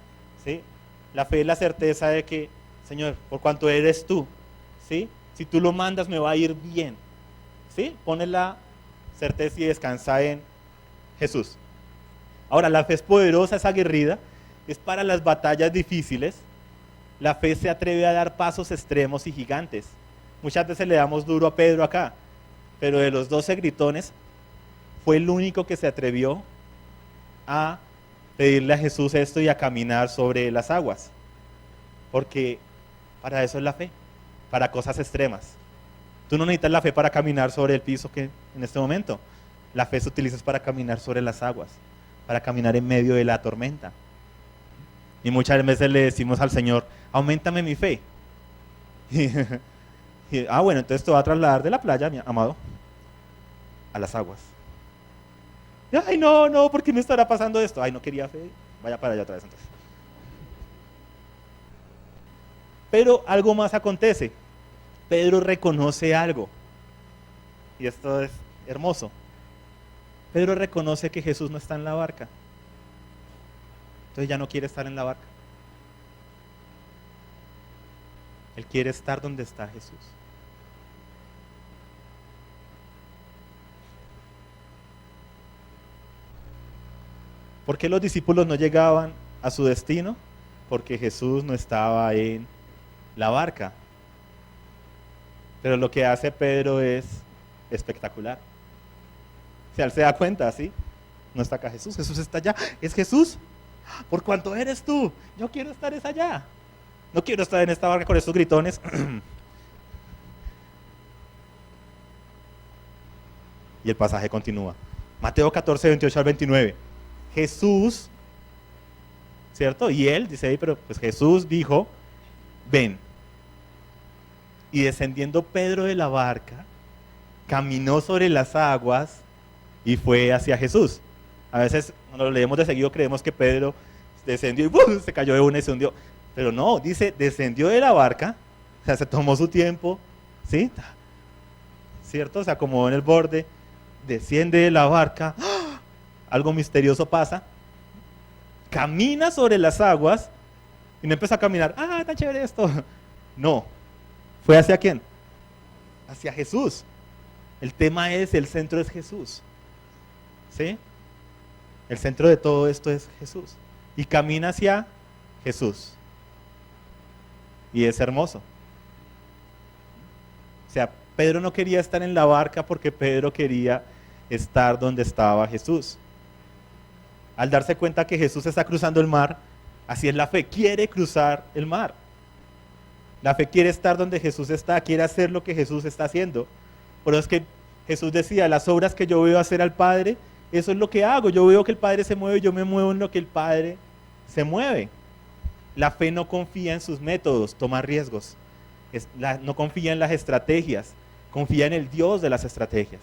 ¿Sí? La fe es la certeza de que, Señor, por cuanto eres tú, ¿sí? Si tú lo mandas me va a ir bien. ¿Sí? Pone la certeza y descansa en Jesús. Ahora, la fe es poderosa, es aguerrida, es para las batallas difíciles. La fe se atreve a dar pasos extremos y gigantes. Muchas veces le damos duro a Pedro acá, pero de los 12 gritones, fue el único que se atrevió a pedirle a Jesús esto y a caminar sobre las aguas. Porque para eso es la fe, para cosas extremas. Tú no necesitas la fe para caminar sobre el piso que en este momento. La fe se utiliza para caminar sobre las aguas, para caminar en medio de la tormenta. Y muchas veces le decimos al Señor, auméntame mi fe. Bueno, entonces te va a trasladar de la playa, mi amado, a las aguas. Y, ay, no, ¿por qué me estará pasando esto? Ay, no quería fe, vaya para allá otra vez entonces. Pero algo más acontece. Pedro reconoce algo. Y esto es hermoso. Pedro reconoce que Jesús no está en la barca. Entonces ya no quiere estar en la barca. Él quiere estar donde está Jesús. ¿Por qué los discípulos no llegaban a su destino? Porque Jesús no estaba en la barca. Pero lo que hace Pedro es espectacular. O sea, él se da cuenta, ¿sí? No está acá Jesús, Jesús está allá. ¿Es Jesús? ¿Por cuánto eres tú? Yo quiero estar allá. No quiero estar en esta barca con estos gritones. Y el pasaje continúa. Mateo 14, 28 al 29. Jesús, ¿cierto? Y él dice ahí, pero pues Jesús dijo, ven. Y descendiendo Pedro de la barca, caminó sobre las aguas y fue hacia Jesús. A veces, cuando lo leemos de seguido, creemos que Pedro descendió y se cayó de una y se hundió. Pero no, dice, descendió de la barca, o sea, se tomó su tiempo, ¿sí? ¿Cierto? Se acomodó en el borde, desciende de la barca, ¡oh! Algo misterioso pasa, camina sobre las aguas y no empieza a caminar, está chévere esto. No, ¿fue hacia quién? hacia Jesús. El tema es, el centro es Jesús. ¿Sí? El centro de todo esto es Jesús. Y camina hacia Jesús. Y es hermoso. O sea, Pedro no quería estar en la barca porque Pedro quería estar donde estaba Jesús. Al darse cuenta que Jesús está cruzando el mar, así es la fe, quiere cruzar el mar. La fe quiere estar donde Jesús está, quiere hacer lo que Jesús está haciendo. Por eso es que Jesús decía, las obras que yo veo hacer al Padre, eso es lo que hago. Yo veo que el Padre se mueve, yo me muevo en lo que el Padre se mueve. La fe no confía en sus métodos, toma riesgos. No confía en las estrategias, confía en el Dios de las estrategias.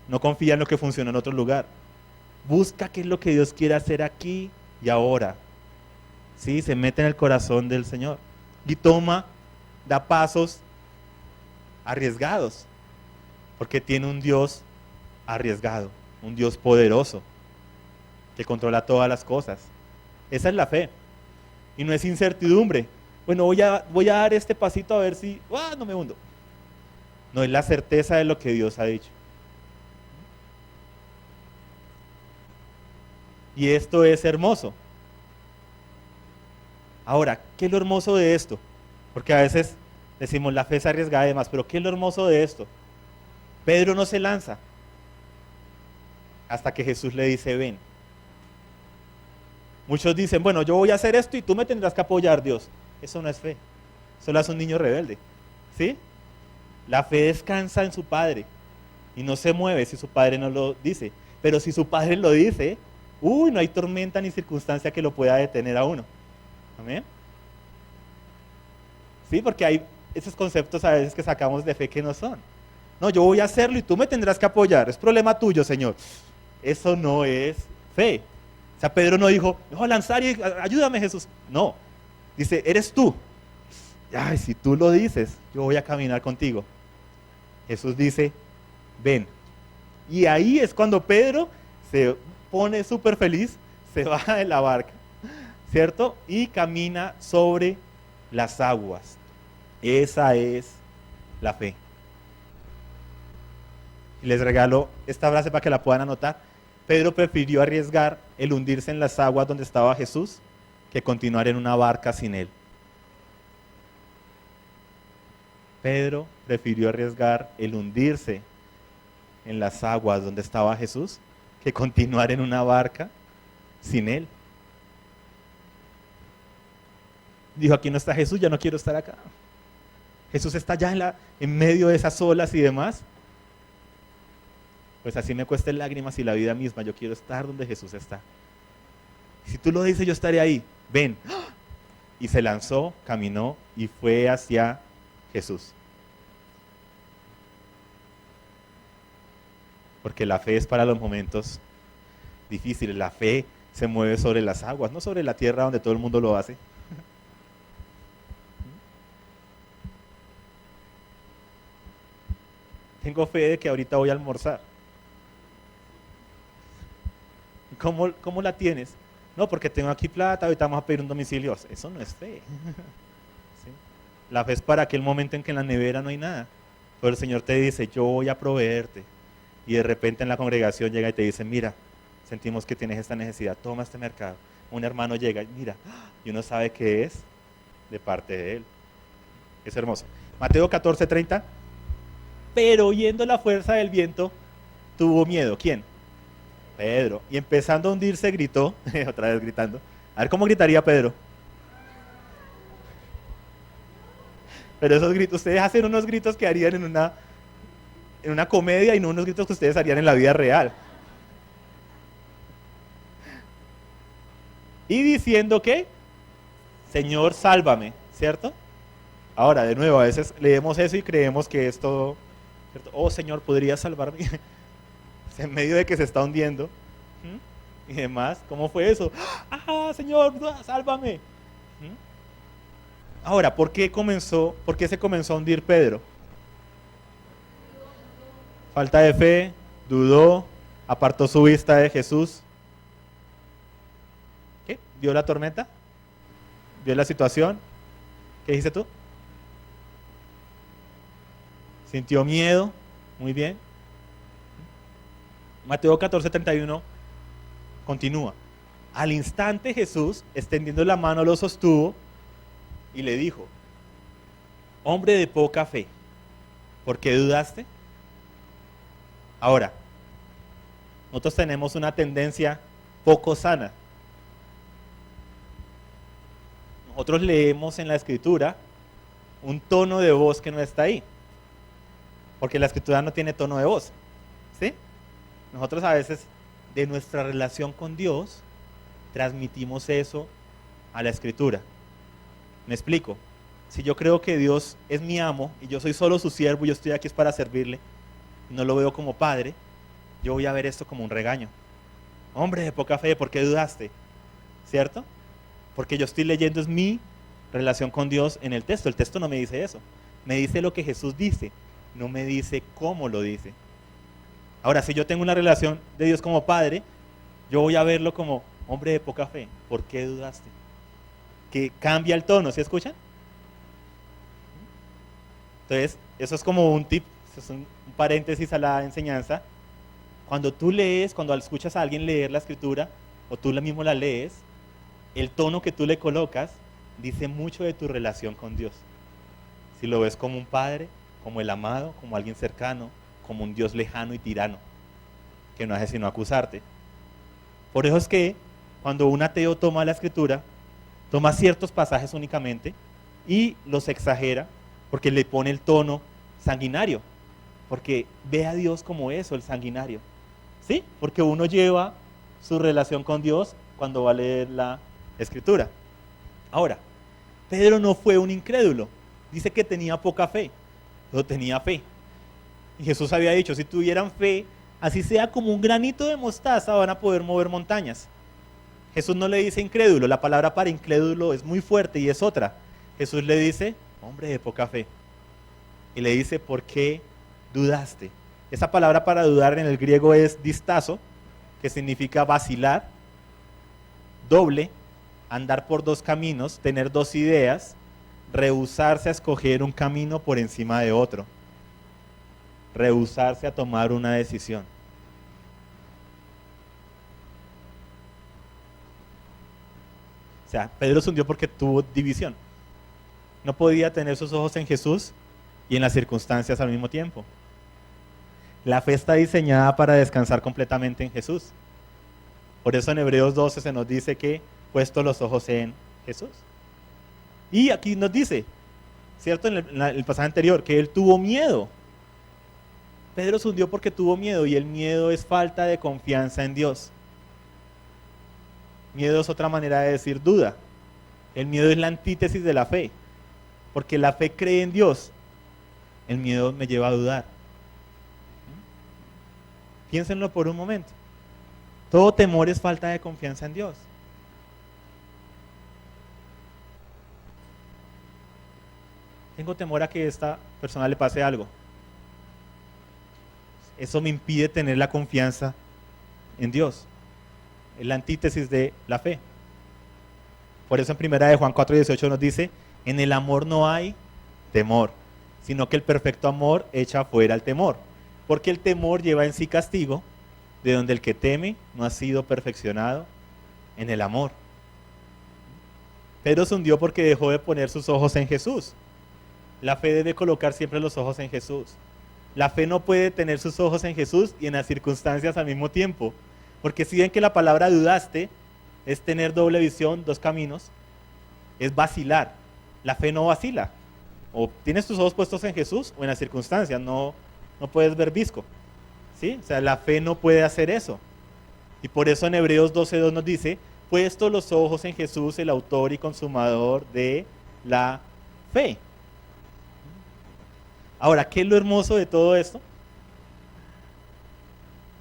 No confía en lo que funciona en otro lugar. Busca qué es lo que Dios quiere hacer aquí y ahora. ¿Sí? Se mete en el corazón del Señor y da pasos arriesgados, porque tiene un Dios arriesgado, un Dios poderoso que controla todas las cosas. Esa es la fe. Y no es incertidumbre. Bueno, voy a dar este pasito a ver si no me hundo. No, es la certeza de lo que Dios ha dicho. Y esto es hermoso. Ahora, ¿qué es lo hermoso de esto? Porque a veces decimos la fe es arriesgada y demás, pero ¿qué es lo hermoso de esto? Pedro no se lanza hasta que Jesús le dice ven. Muchos dicen, bueno, yo voy a hacer esto y tú me tendrás que apoyar, Dios. Eso no es fe, solo es un niño rebelde. ¿Sí? La fe descansa en su padre y no se mueve si su padre no lo dice. Pero si su padre lo dice, no hay tormenta ni circunstancia que lo pueda detener a uno. ¿Amén? Sí, porque hay esos conceptos a veces que sacamos de fe que no son. No, yo voy a hacerlo y tú me tendrás que apoyar. Es problema tuyo, Señor. Eso no es fe. O sea, Pedro no dijo, lanzar y ayúdame, Jesús. No, dice, eres tú. Ay, si tú lo dices, yo voy a caminar contigo. Jesús dice, ven. Y ahí es cuando Pedro se pone súper feliz, se baja de la barca, ¿cierto? Y camina sobre las aguas. Esa es la fe. Y les regalo esta frase para que la puedan anotar. Pedro prefirió arriesgar el hundirse en las aguas donde estaba Jesús que continuar en una barca sin él. Pedro prefirió arriesgar el hundirse en las aguas donde estaba Jesús que continuar en una barca sin él. Dijo, aquí no está Jesús, ya no quiero estar acá. Jesús está allá en medio de esas olas y demás. Pues así me cueste lágrimas y la vida misma, yo quiero estar donde Jesús está. Si tú lo dices, yo estaré ahí. Ven. Y se lanzó, caminó y fue hacia Jesús. Porque la fe es para los momentos difíciles. La fe se mueve sobre las aguas, no sobre la tierra donde todo el mundo lo hace. Tengo fe de que ahorita voy a almorzar. ¿Cómo la tienes? No, porque tengo aquí plata, ahorita vamos a pedir un domicilio. Eso no es fe. ¿Sí? La fe es para aquel momento en que en la nevera no hay nada. Pero el Señor te dice, yo voy a proveerte. Y de repente en la congregación llega y te dice, mira, sentimos que tienes esta necesidad, toma este mercado. Un hermano llega y mira, y uno sabe que es de parte de él. Es hermoso. Mateo 14:30. Pero oyendo la fuerza del viento, tuvo miedo. ¿Quién? Pedro. Y empezando a hundirse, gritó, otra vez gritando. A ver, ¿cómo gritaría Pedro? Pero esos gritos, ustedes hacen unos gritos que harían en una comedia y no unos gritos que ustedes harían en la vida real. Y diciendo que, Señor, sálvame, ¿cierto? Ahora, de nuevo, a veces leemos eso y creemos que es todo, ¿cierto? Oh, Señor, ¿podrías salvarme? En medio de que se está hundiendo. Y demás, ¿cómo fue eso? ¡Ah, Señor, sálvame! Ahora, ¿por qué se comenzó a hundir Pedro? Falta de fe, dudó, apartó su vista de Jesús. ¿Qué? ¿Vio la tormenta? ¿Vio la situación? ¿Qué dices tú? Sintió miedo, muy bien. Mateo 14:31 continúa. Al instante Jesús, extendiendo la mano, lo sostuvo y le dijo: hombre de poca fe, ¿por qué dudaste? Ahora, nosotros tenemos una tendencia poco sana. Nosotros leemos en la Escritura un tono de voz que no está ahí, porque la Escritura no tiene tono de voz, ¿sí? Nosotros a veces, de nuestra relación con Dios, transmitimos eso a la Escritura. Me explico. Si yo creo que Dios es mi amo y yo soy solo su siervo y yo estoy aquí es para servirle, y no lo veo como padre, yo voy a ver esto como un regaño. Hombre de poca fe, ¿por qué dudaste? ¿Cierto? Porque yo estoy leyendo es mi relación con Dios en el texto. El texto no me dice eso. Me dice lo que Jesús dice, no me dice cómo lo dice. Ahora, si yo tengo una relación de Dios como padre, yo voy a verlo como hombre de poca fe. ¿Por qué dudaste? Que cambia el tono, ¿sí escuchan? Entonces, eso es como un tip, eso es un paréntesis a la enseñanza. Cuando tú lees, cuando escuchas a alguien leer la Escritura, o tú mismo la lees, el tono que tú le colocas dice mucho de tu relación con Dios. Si lo ves como un padre, como el amado, como alguien cercano, como un Dios lejano y tirano, que no hace sino acusarte. Por eso es que cuando un ateo toma la Escritura, toma ciertos pasajes únicamente y los exagera porque le pone el tono sanguinario, porque ve a Dios como eso, el sanguinario. ¿Sí? Porque uno lleva su relación con Dios cuando va a leer la Escritura. Ahora, Pedro no fue un incrédulo. Dice que tenía poca fe, pero tenía fe. Y Jesús había dicho, si tuvieran fe, así sea como un granito de mostaza, van a poder mover montañas. Jesús no le dice incrédulo, la palabra para incrédulo es muy fuerte y es otra. Jesús le dice, hombre de poca fe. Y le dice, ¿por qué dudaste? Esa palabra para dudar en el griego es distazo, que significa vacilar, doble, andar por dos caminos, tener dos ideas, rehusarse a escoger un camino por encima de otro, rehusarse a tomar una decisión. O sea, Pedro se hundió porque tuvo división. No podía tener sus ojos en Jesús y en las circunstancias al mismo tiempo. La fe está diseñada para descansar completamente en Jesús. Por eso en Hebreos 12 se nos dice que puesto los ojos en Jesús. Y aquí nos dice, ¿cierto? En el pasaje anterior, que él tuvo miedo. Pedro se hundió porque tuvo miedo y el miedo es falta de confianza en Dios. Miedo es otra manera de decir duda. El miedo es la antítesis de la fe, porque la fe cree en Dios. El miedo me lleva a dudar. Piénsenlo por un momento. Todo temor es falta de confianza en Dios. Tengo temor a que a esta persona le pase algo. Eso me impide tener la confianza en Dios. Es la antítesis de la fe. Por eso en primera de Juan 4:18 nos dice, en el amor no hay temor, sino que el perfecto amor echa fuera el temor. Porque el temor lleva en sí castigo, de donde el que teme no ha sido perfeccionado en el amor. Pedro se hundió porque dejó de poner sus ojos en Jesús. La fe debe colocar siempre los ojos en Jesús. La fe no puede tener sus ojos en Jesús y en las circunstancias al mismo tiempo. Porque si ven que la palabra dudaste es tener doble visión, dos caminos, es vacilar. La fe no vacila. O tienes tus ojos puestos en Jesús o en las circunstancias, no puedes ver visco. ¿Sí? O sea, la fe no puede hacer eso. Y por eso en Hebreos 12:2 nos dice, puesto los ojos en Jesús, el autor y consumador de la fe. Ahora, ¿qué es lo hermoso de todo esto?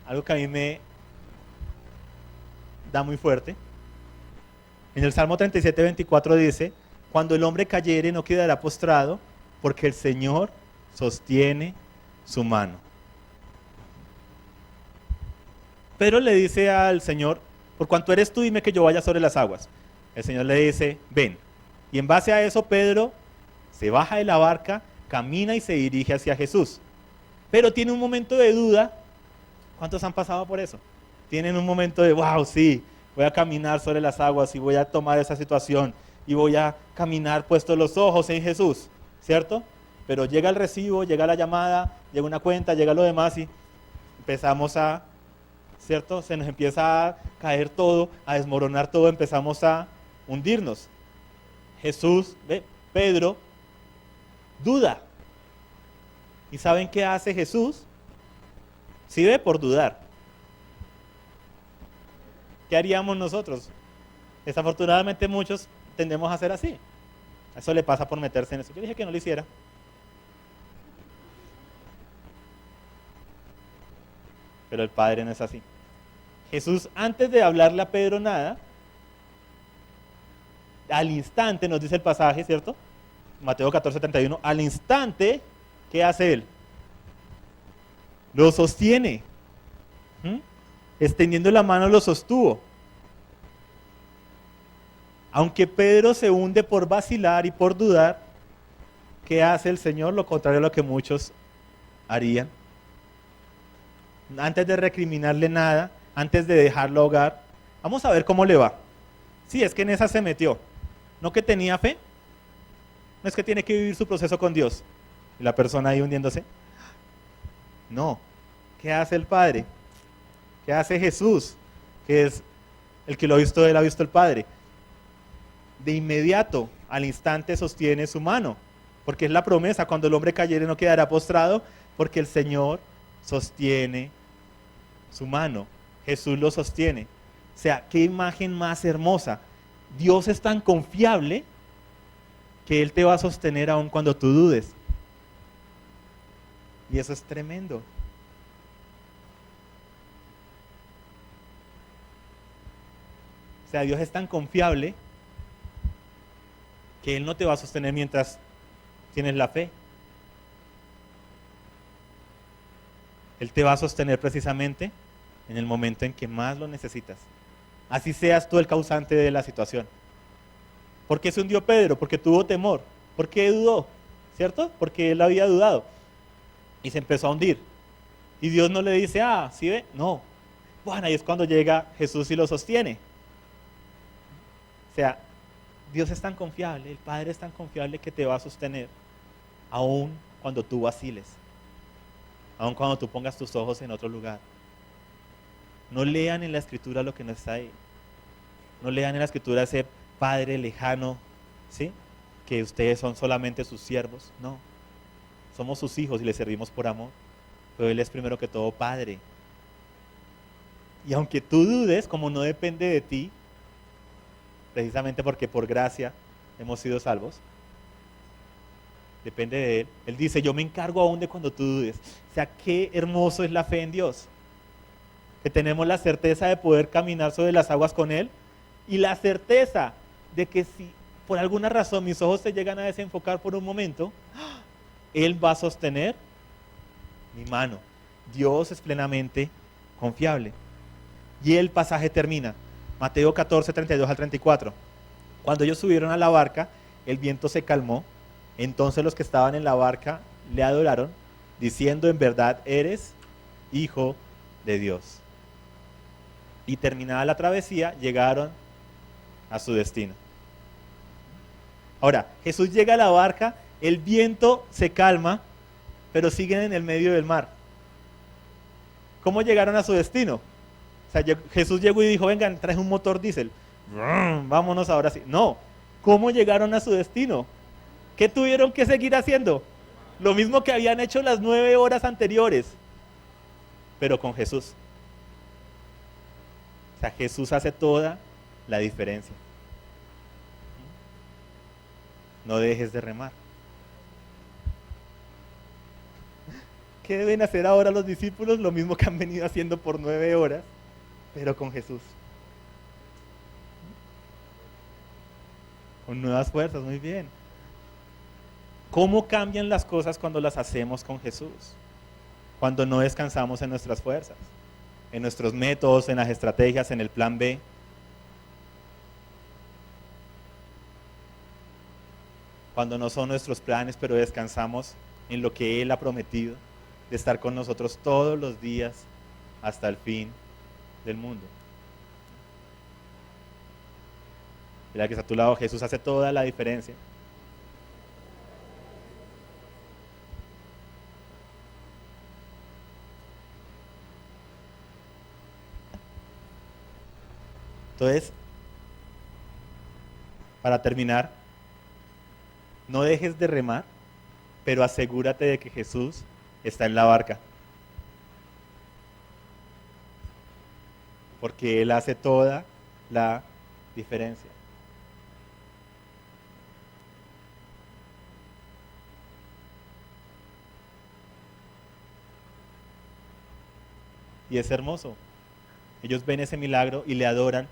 Algo que a mí me da muy fuerte. En el Salmo 37:24 dice, cuando el hombre cayere no quedará postrado, porque el Señor sostiene su mano. Pedro le dice al Señor, por cuanto eres tú, dime que yo vaya sobre las aguas. El Señor le dice, ven. Y en base a eso, Pedro se baja de la barca, camina y se dirige hacia Jesús. pero tiene un momento de duda. ¿Cuántos han pasado por eso? Tienen un momento de, wow, sí, voy a caminar sobre las aguas y voy a tomar esa situación y voy a caminar puestos los ojos en Jesús, ¿cierto? Pero llega el recibo, llega la llamada, llega una cuenta, llega lo demás y empezamos a, ¿cierto? Se nos empieza a caer todo, a desmoronar todo, empezamos a hundirnos. Jesús, Pedro, duda. ¿Y saben qué hace Jesús? Sí, por dudar. ¿Qué haríamos nosotros? Desafortunadamente muchos tendemos a hacer así. Eso le pasa por meterse en eso. Yo dije que no lo hiciera. Pero el Padre no es así. Jesús, antes de hablarle a Pedro nada, al instante, nos dice el pasaje, ¿cierto? Mateo 14:31, al instante, ¿qué hace él? Lo sostiene. Extendiendo la mano lo sostuvo. Aunque Pedro se hunde por vacilar y por dudar, ¿qué hace el Señor? Lo contrario a lo que muchos harían. Antes de recriminarle nada, antes de dejarlo ahogar, vamos a ver cómo le va. Sí, es que en esa se metió. ¿No que tenía fe? ¿No es que tiene que vivir su proceso con Dios? Y la persona ahí hundiéndose. No. ¿Qué hace el Padre? ¿Qué hace Jesús? Que es el que lo ha visto, él ha visto el Padre. De inmediato, al instante sostiene su mano. Porque es la promesa, cuando el hombre cayere no quedará postrado, porque el Señor sostiene su mano. Jesús lo sostiene. O sea, qué imagen más hermosa. Dios es tan confiable que Él te va a sostener aun cuando tú dudes. Y eso es tremendo. O sea, Dios es tan confiable que Él no te va a sostener mientras tienes la fe. Él te va a sostener precisamente en el momento en que más lo necesitas. Así seas tú el causante de la situación. ¿Por qué se hundió Pedro? Porque tuvo temor. ¿Por qué dudó? ¿Cierto? Porque él había dudado. Y se empezó a hundir. Y Dios no le dice, ¿sí ve? No. Bueno, ahí es cuando llega Jesús y lo sostiene. O sea, Dios es tan confiable, el Padre es tan confiable que te va a sostener, aun cuando tú vaciles, aun cuando tú pongas tus ojos en otro lugar. No lean en la Escritura lo que no está ahí. No lean en la Escritura ese Padre lejano, ¿sí? Que ustedes son solamente sus siervos. No, somos sus hijos y le servimos por amor. Pero Él es primero que todo Padre. Y aunque tú dudes, como no depende de ti, precisamente porque por gracia hemos sido salvos, depende de Él. Él dice, yo me encargo aún de cuando tú dudes. O sea, qué hermoso es la fe en Dios. Que tenemos la certeza de poder caminar sobre las aguas con Él y la certeza de que si por alguna razón mis ojos se llegan a desenfocar por un momento, Él va a sostener mi mano. Dios es plenamente confiable. Y el pasaje termina. Mateo 14, 32 al 34. Cuando ellos subieron a la barca, el viento se calmó. Entonces los que estaban en la barca le adoraron, diciendo, en verdad eres Hijo de Dios. Y terminada la travesía, llegaron a su destino. Ahora, Jesús llega a la barca, el viento se calma, pero siguen en el medio del mar. ¿Cómo llegaron a su destino? O sea, Jesús llegó y dijo, vengan, traje un motor diésel. Vámonos ahora sí. No. ¿Cómo llegaron a su destino? ¿Qué tuvieron que seguir haciendo? Lo mismo que habían hecho las 9 horas anteriores, pero con Jesús. O sea, Jesús hace toda la diferencia. No dejes de remar. ¿Qué deben hacer ahora los discípulos? Lo mismo que han venido haciendo por 9 horas, pero con Jesús. Con nuevas fuerzas, muy bien. ¿Cómo cambian las cosas cuando las hacemos con Jesús? Cuando no descansamos en nuestras fuerzas, en nuestros métodos, en las estrategias, en el plan B. Cuando no son nuestros planes, pero descansamos en lo que Él ha prometido. de estar con nosotros todos los días hasta el fin del mundo. Mira que está a tu lado, Jesús hace toda la diferencia. Entonces, para terminar, no dejes de remar, pero asegúrate de que Jesús está en la barca. Porque Él hace toda la diferencia. Y es hermoso. Ellos ven ese milagro y le adoran.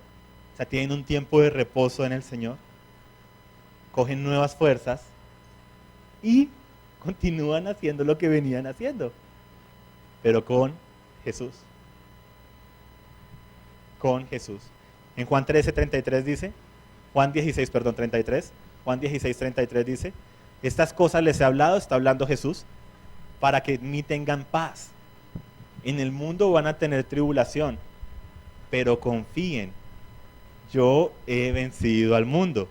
O sea, tienen un tiempo de reposo en el Señor. Cogen nuevas fuerzas y continúan haciendo lo que venían haciendo. Pero con Jesús. Con Jesús. En Juan 13:33 dice, Juan 16:33 dice, estas cosas les he hablado, está hablando Jesús, para que en mí tengan paz. En el mundo van a tener tribulación, pero confíen, yo he vencido al mundo.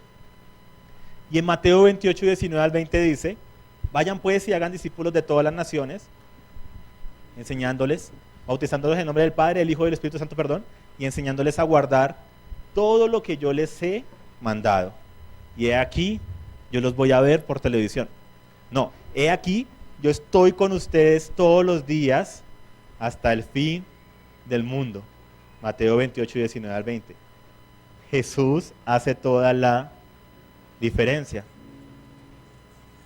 Y en Mateo 28:19-20 dice, vayan pues y hagan discípulos de todas las naciones, enseñándoles, bautizándolos en nombre del Padre, del Hijo y del Espíritu Santo, y enseñándoles a guardar todo lo que yo les he mandado. Y he aquí, yo los voy a ver por televisión. No, he aquí, yo estoy con ustedes todos los días hasta el fin del mundo. Mateo 28:19-20. Jesús hace toda la diferencia.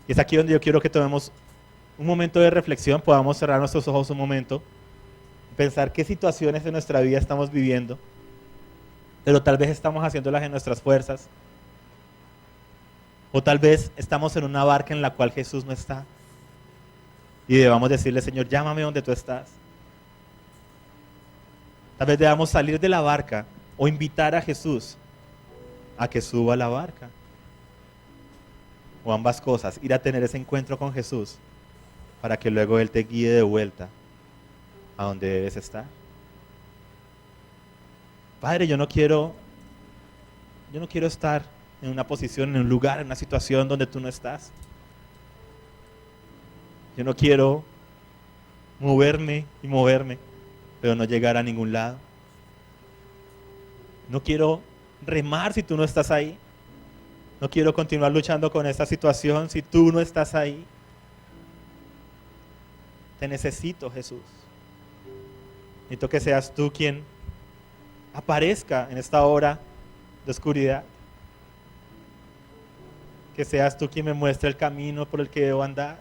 Y es aquí donde yo quiero que tomemos un momento de reflexión, podamos cerrar nuestros ojos un momento, pensar qué situaciones de nuestra vida estamos viviendo, pero tal vez estamos haciéndolas en nuestras fuerzas, o tal vez estamos en una barca en la cual Jesús no está, y debamos decirle, Señor, llámame donde tú estás. Tal vez debamos salir de la barca o invitar a Jesús a que suba a la barca. O ambas cosas, ir a tener ese encuentro con Jesús para que luego Él te guíe de vuelta a donde debes estar. Padre, yo no quiero estar en una posición, en un lugar, en una situación donde tú no estás. Yo no quiero moverme, pero no llegar a ningún lado. No quiero remar si tú no estás ahí. No quiero continuar luchando con esta situación si tú no estás ahí. Te necesito, Jesús. Necesito que seas tú quien aparezca en esta hora de oscuridad. Que seas tú quien me muestre el camino por el que debo andar.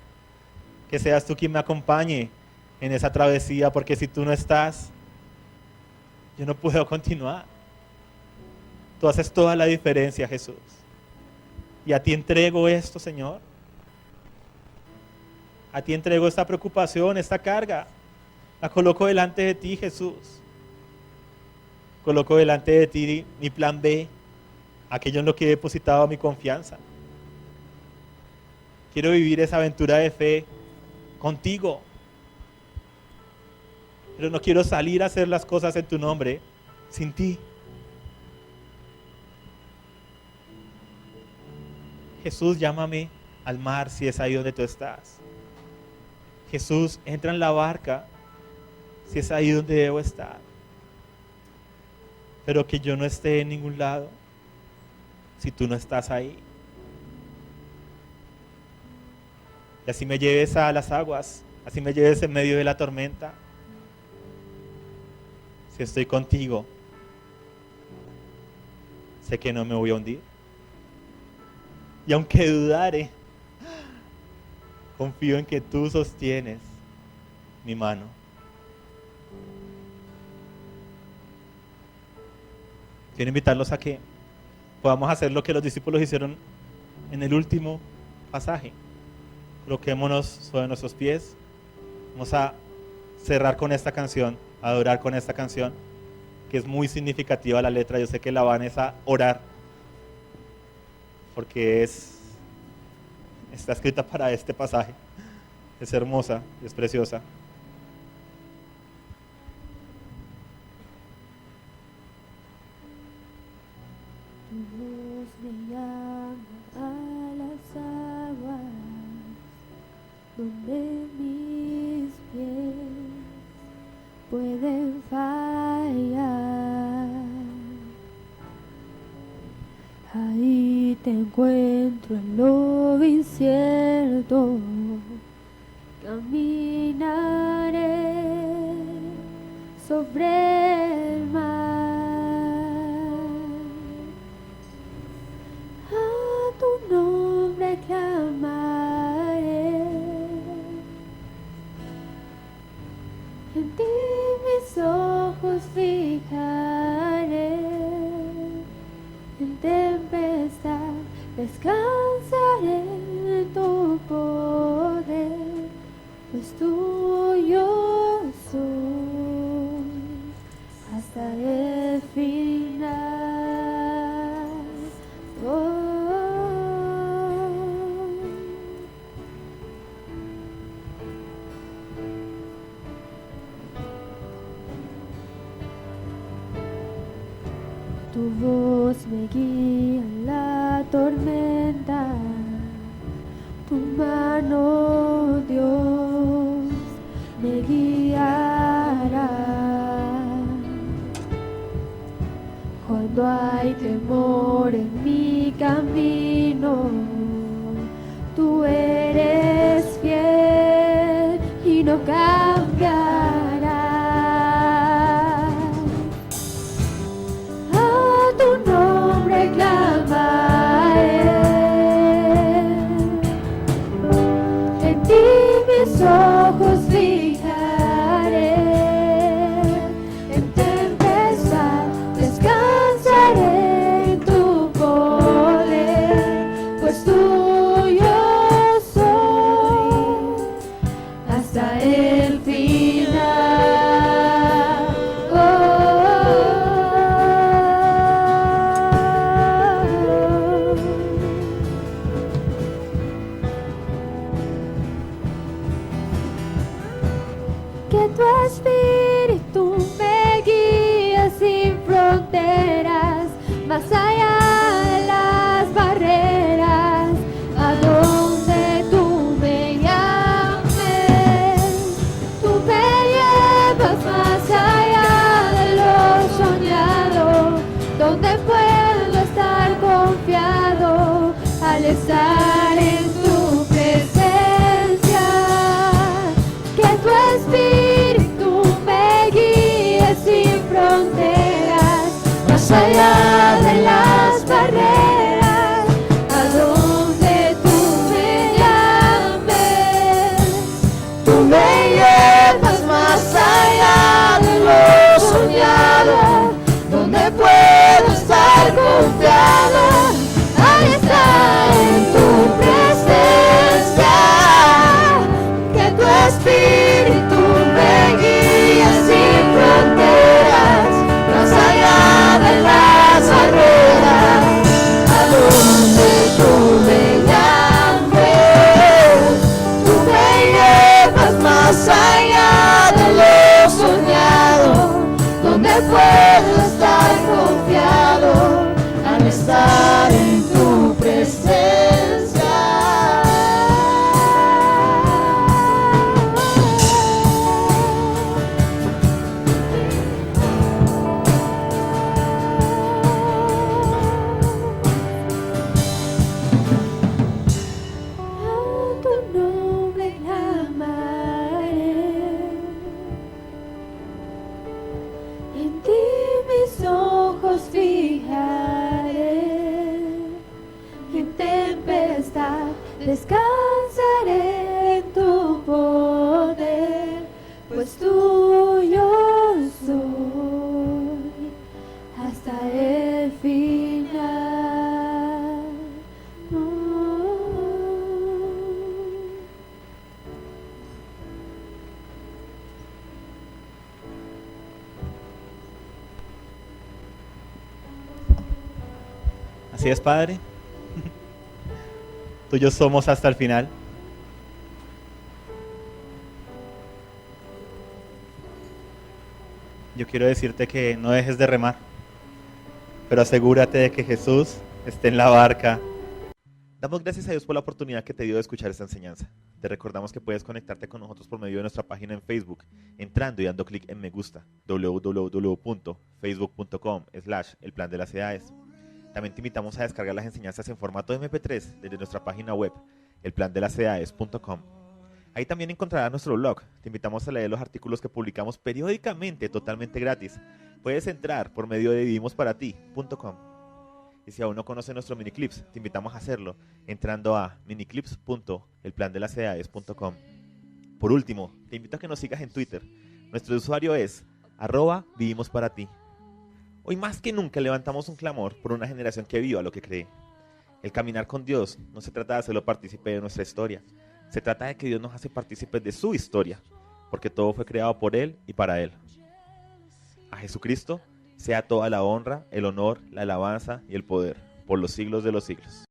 Que seas tú quien me acompañe en esa travesía, porque si tú no estás, yo no puedo continuar. Tú haces toda la diferencia, Jesús. Y a ti entrego esto, Señor. A ti entrego esta preocupación, esta carga. La coloco delante de ti, Jesús. Coloco delante de ti mi plan B, aquello en lo que he depositado mi confianza. Quiero vivir esa aventura de fe contigo. Pero no quiero salir a hacer las cosas en tu nombre sin ti. Jesús, llámame al mar si es ahí donde tú estás. Jesús, entra en la barca si es ahí donde debo estar. Pero que yo no esté en ningún lado si tú no estás ahí. Y así me lleves a las aguas, así me lleves en medio de la tormenta. Si estoy contigo, sé que no me voy a hundir. Y aunque dudare, confío en que tú sostienes mi mano. Quiero invitarlos a que podamos hacer lo que los discípulos hicieron en el último pasaje. Coloquémonos sobre nuestros pies. Vamos a cerrar con esta canción, a adorar con esta canción, que es muy significativa la letra. Yo sé que la van a orar, porque está escrita para este pasaje. Es hermosa, es preciosa. pueden fallar. Ahí te encuentro en lo incierto, caminaré sobre el mar. A tu nombre clamaré, en ti mis ojos fijaré. En tempestad descansaré en tu poder, pues tuyo soy hasta el final. Tu voz me guía en la tormenta, tu mano, Dios, me guiará. Cuando hay temor en mi camino, tú eres fiel y no cambiarás. Mis ojos fijaré, en tempestad descansaré en tu poder, pues tuyo soy hasta el final. Que tu espíritu me guíe sin fronteras, más allá de las barreras, a donde tú me llames. Tú me llevas más allá de lo soñado, donde puedo estar confiado al estar en tu presencia. Que tu espíritu me guíe sin fronteras, más allá de las barreras, a donde tú me llames. Tú me llevas más allá de lo soñado, donde puedo estar confiado al estar en tu presencia. Que tu espíritu me guíe sin fronteras, más allá de las barreras, a donde tú me llames. Tú me llevas más allá de lo soñado, donde puedo estar confiado al estar en tu presencia. En ti mis ojos fijaré, en tempestad descansaré en tu poder, pues tuyo soy hasta el final. Así es, Padre. Tuyos somos hasta el final. Yo quiero decirte que no dejes de remar, pero asegúrate de que Jesús esté en la barca Damos gracias a Dios por la oportunidad que te dio de escuchar esta enseñanza. Te recordamos que puedes conectarte con nosotros por medio de nuestra página en Facebook, entrando y dando clic en me gusta, www.facebook.com/el plan de las edades. También te invitamos a descargar las enseñanzas en formato MP3 desde nuestra página web, elplandelasedades.com. Ahí también encontrarás nuestro blog. Te invitamos a leer los artículos que publicamos periódicamente totalmente gratis. Puedes entrar por medio de vivimosparati.com. Y si aún no conoces nuestros miniclips, te invitamos a hacerlo entrando a miniclips.elplandelasedades.com. Por último, te invito a que nos sigas en Twitter. Nuestro usuario es @vivimosparati. Hoy más que nunca levantamos un clamor por una generación que viva lo que cree. El caminar con Dios no se trata de hacerlo partícipe de nuestra historia. Se trata de que Dios nos hace partícipes de su historia, porque todo fue creado por Él y para Él. A Jesucristo sea toda la honra, el honor, la alabanza y el poder, por los siglos de los siglos.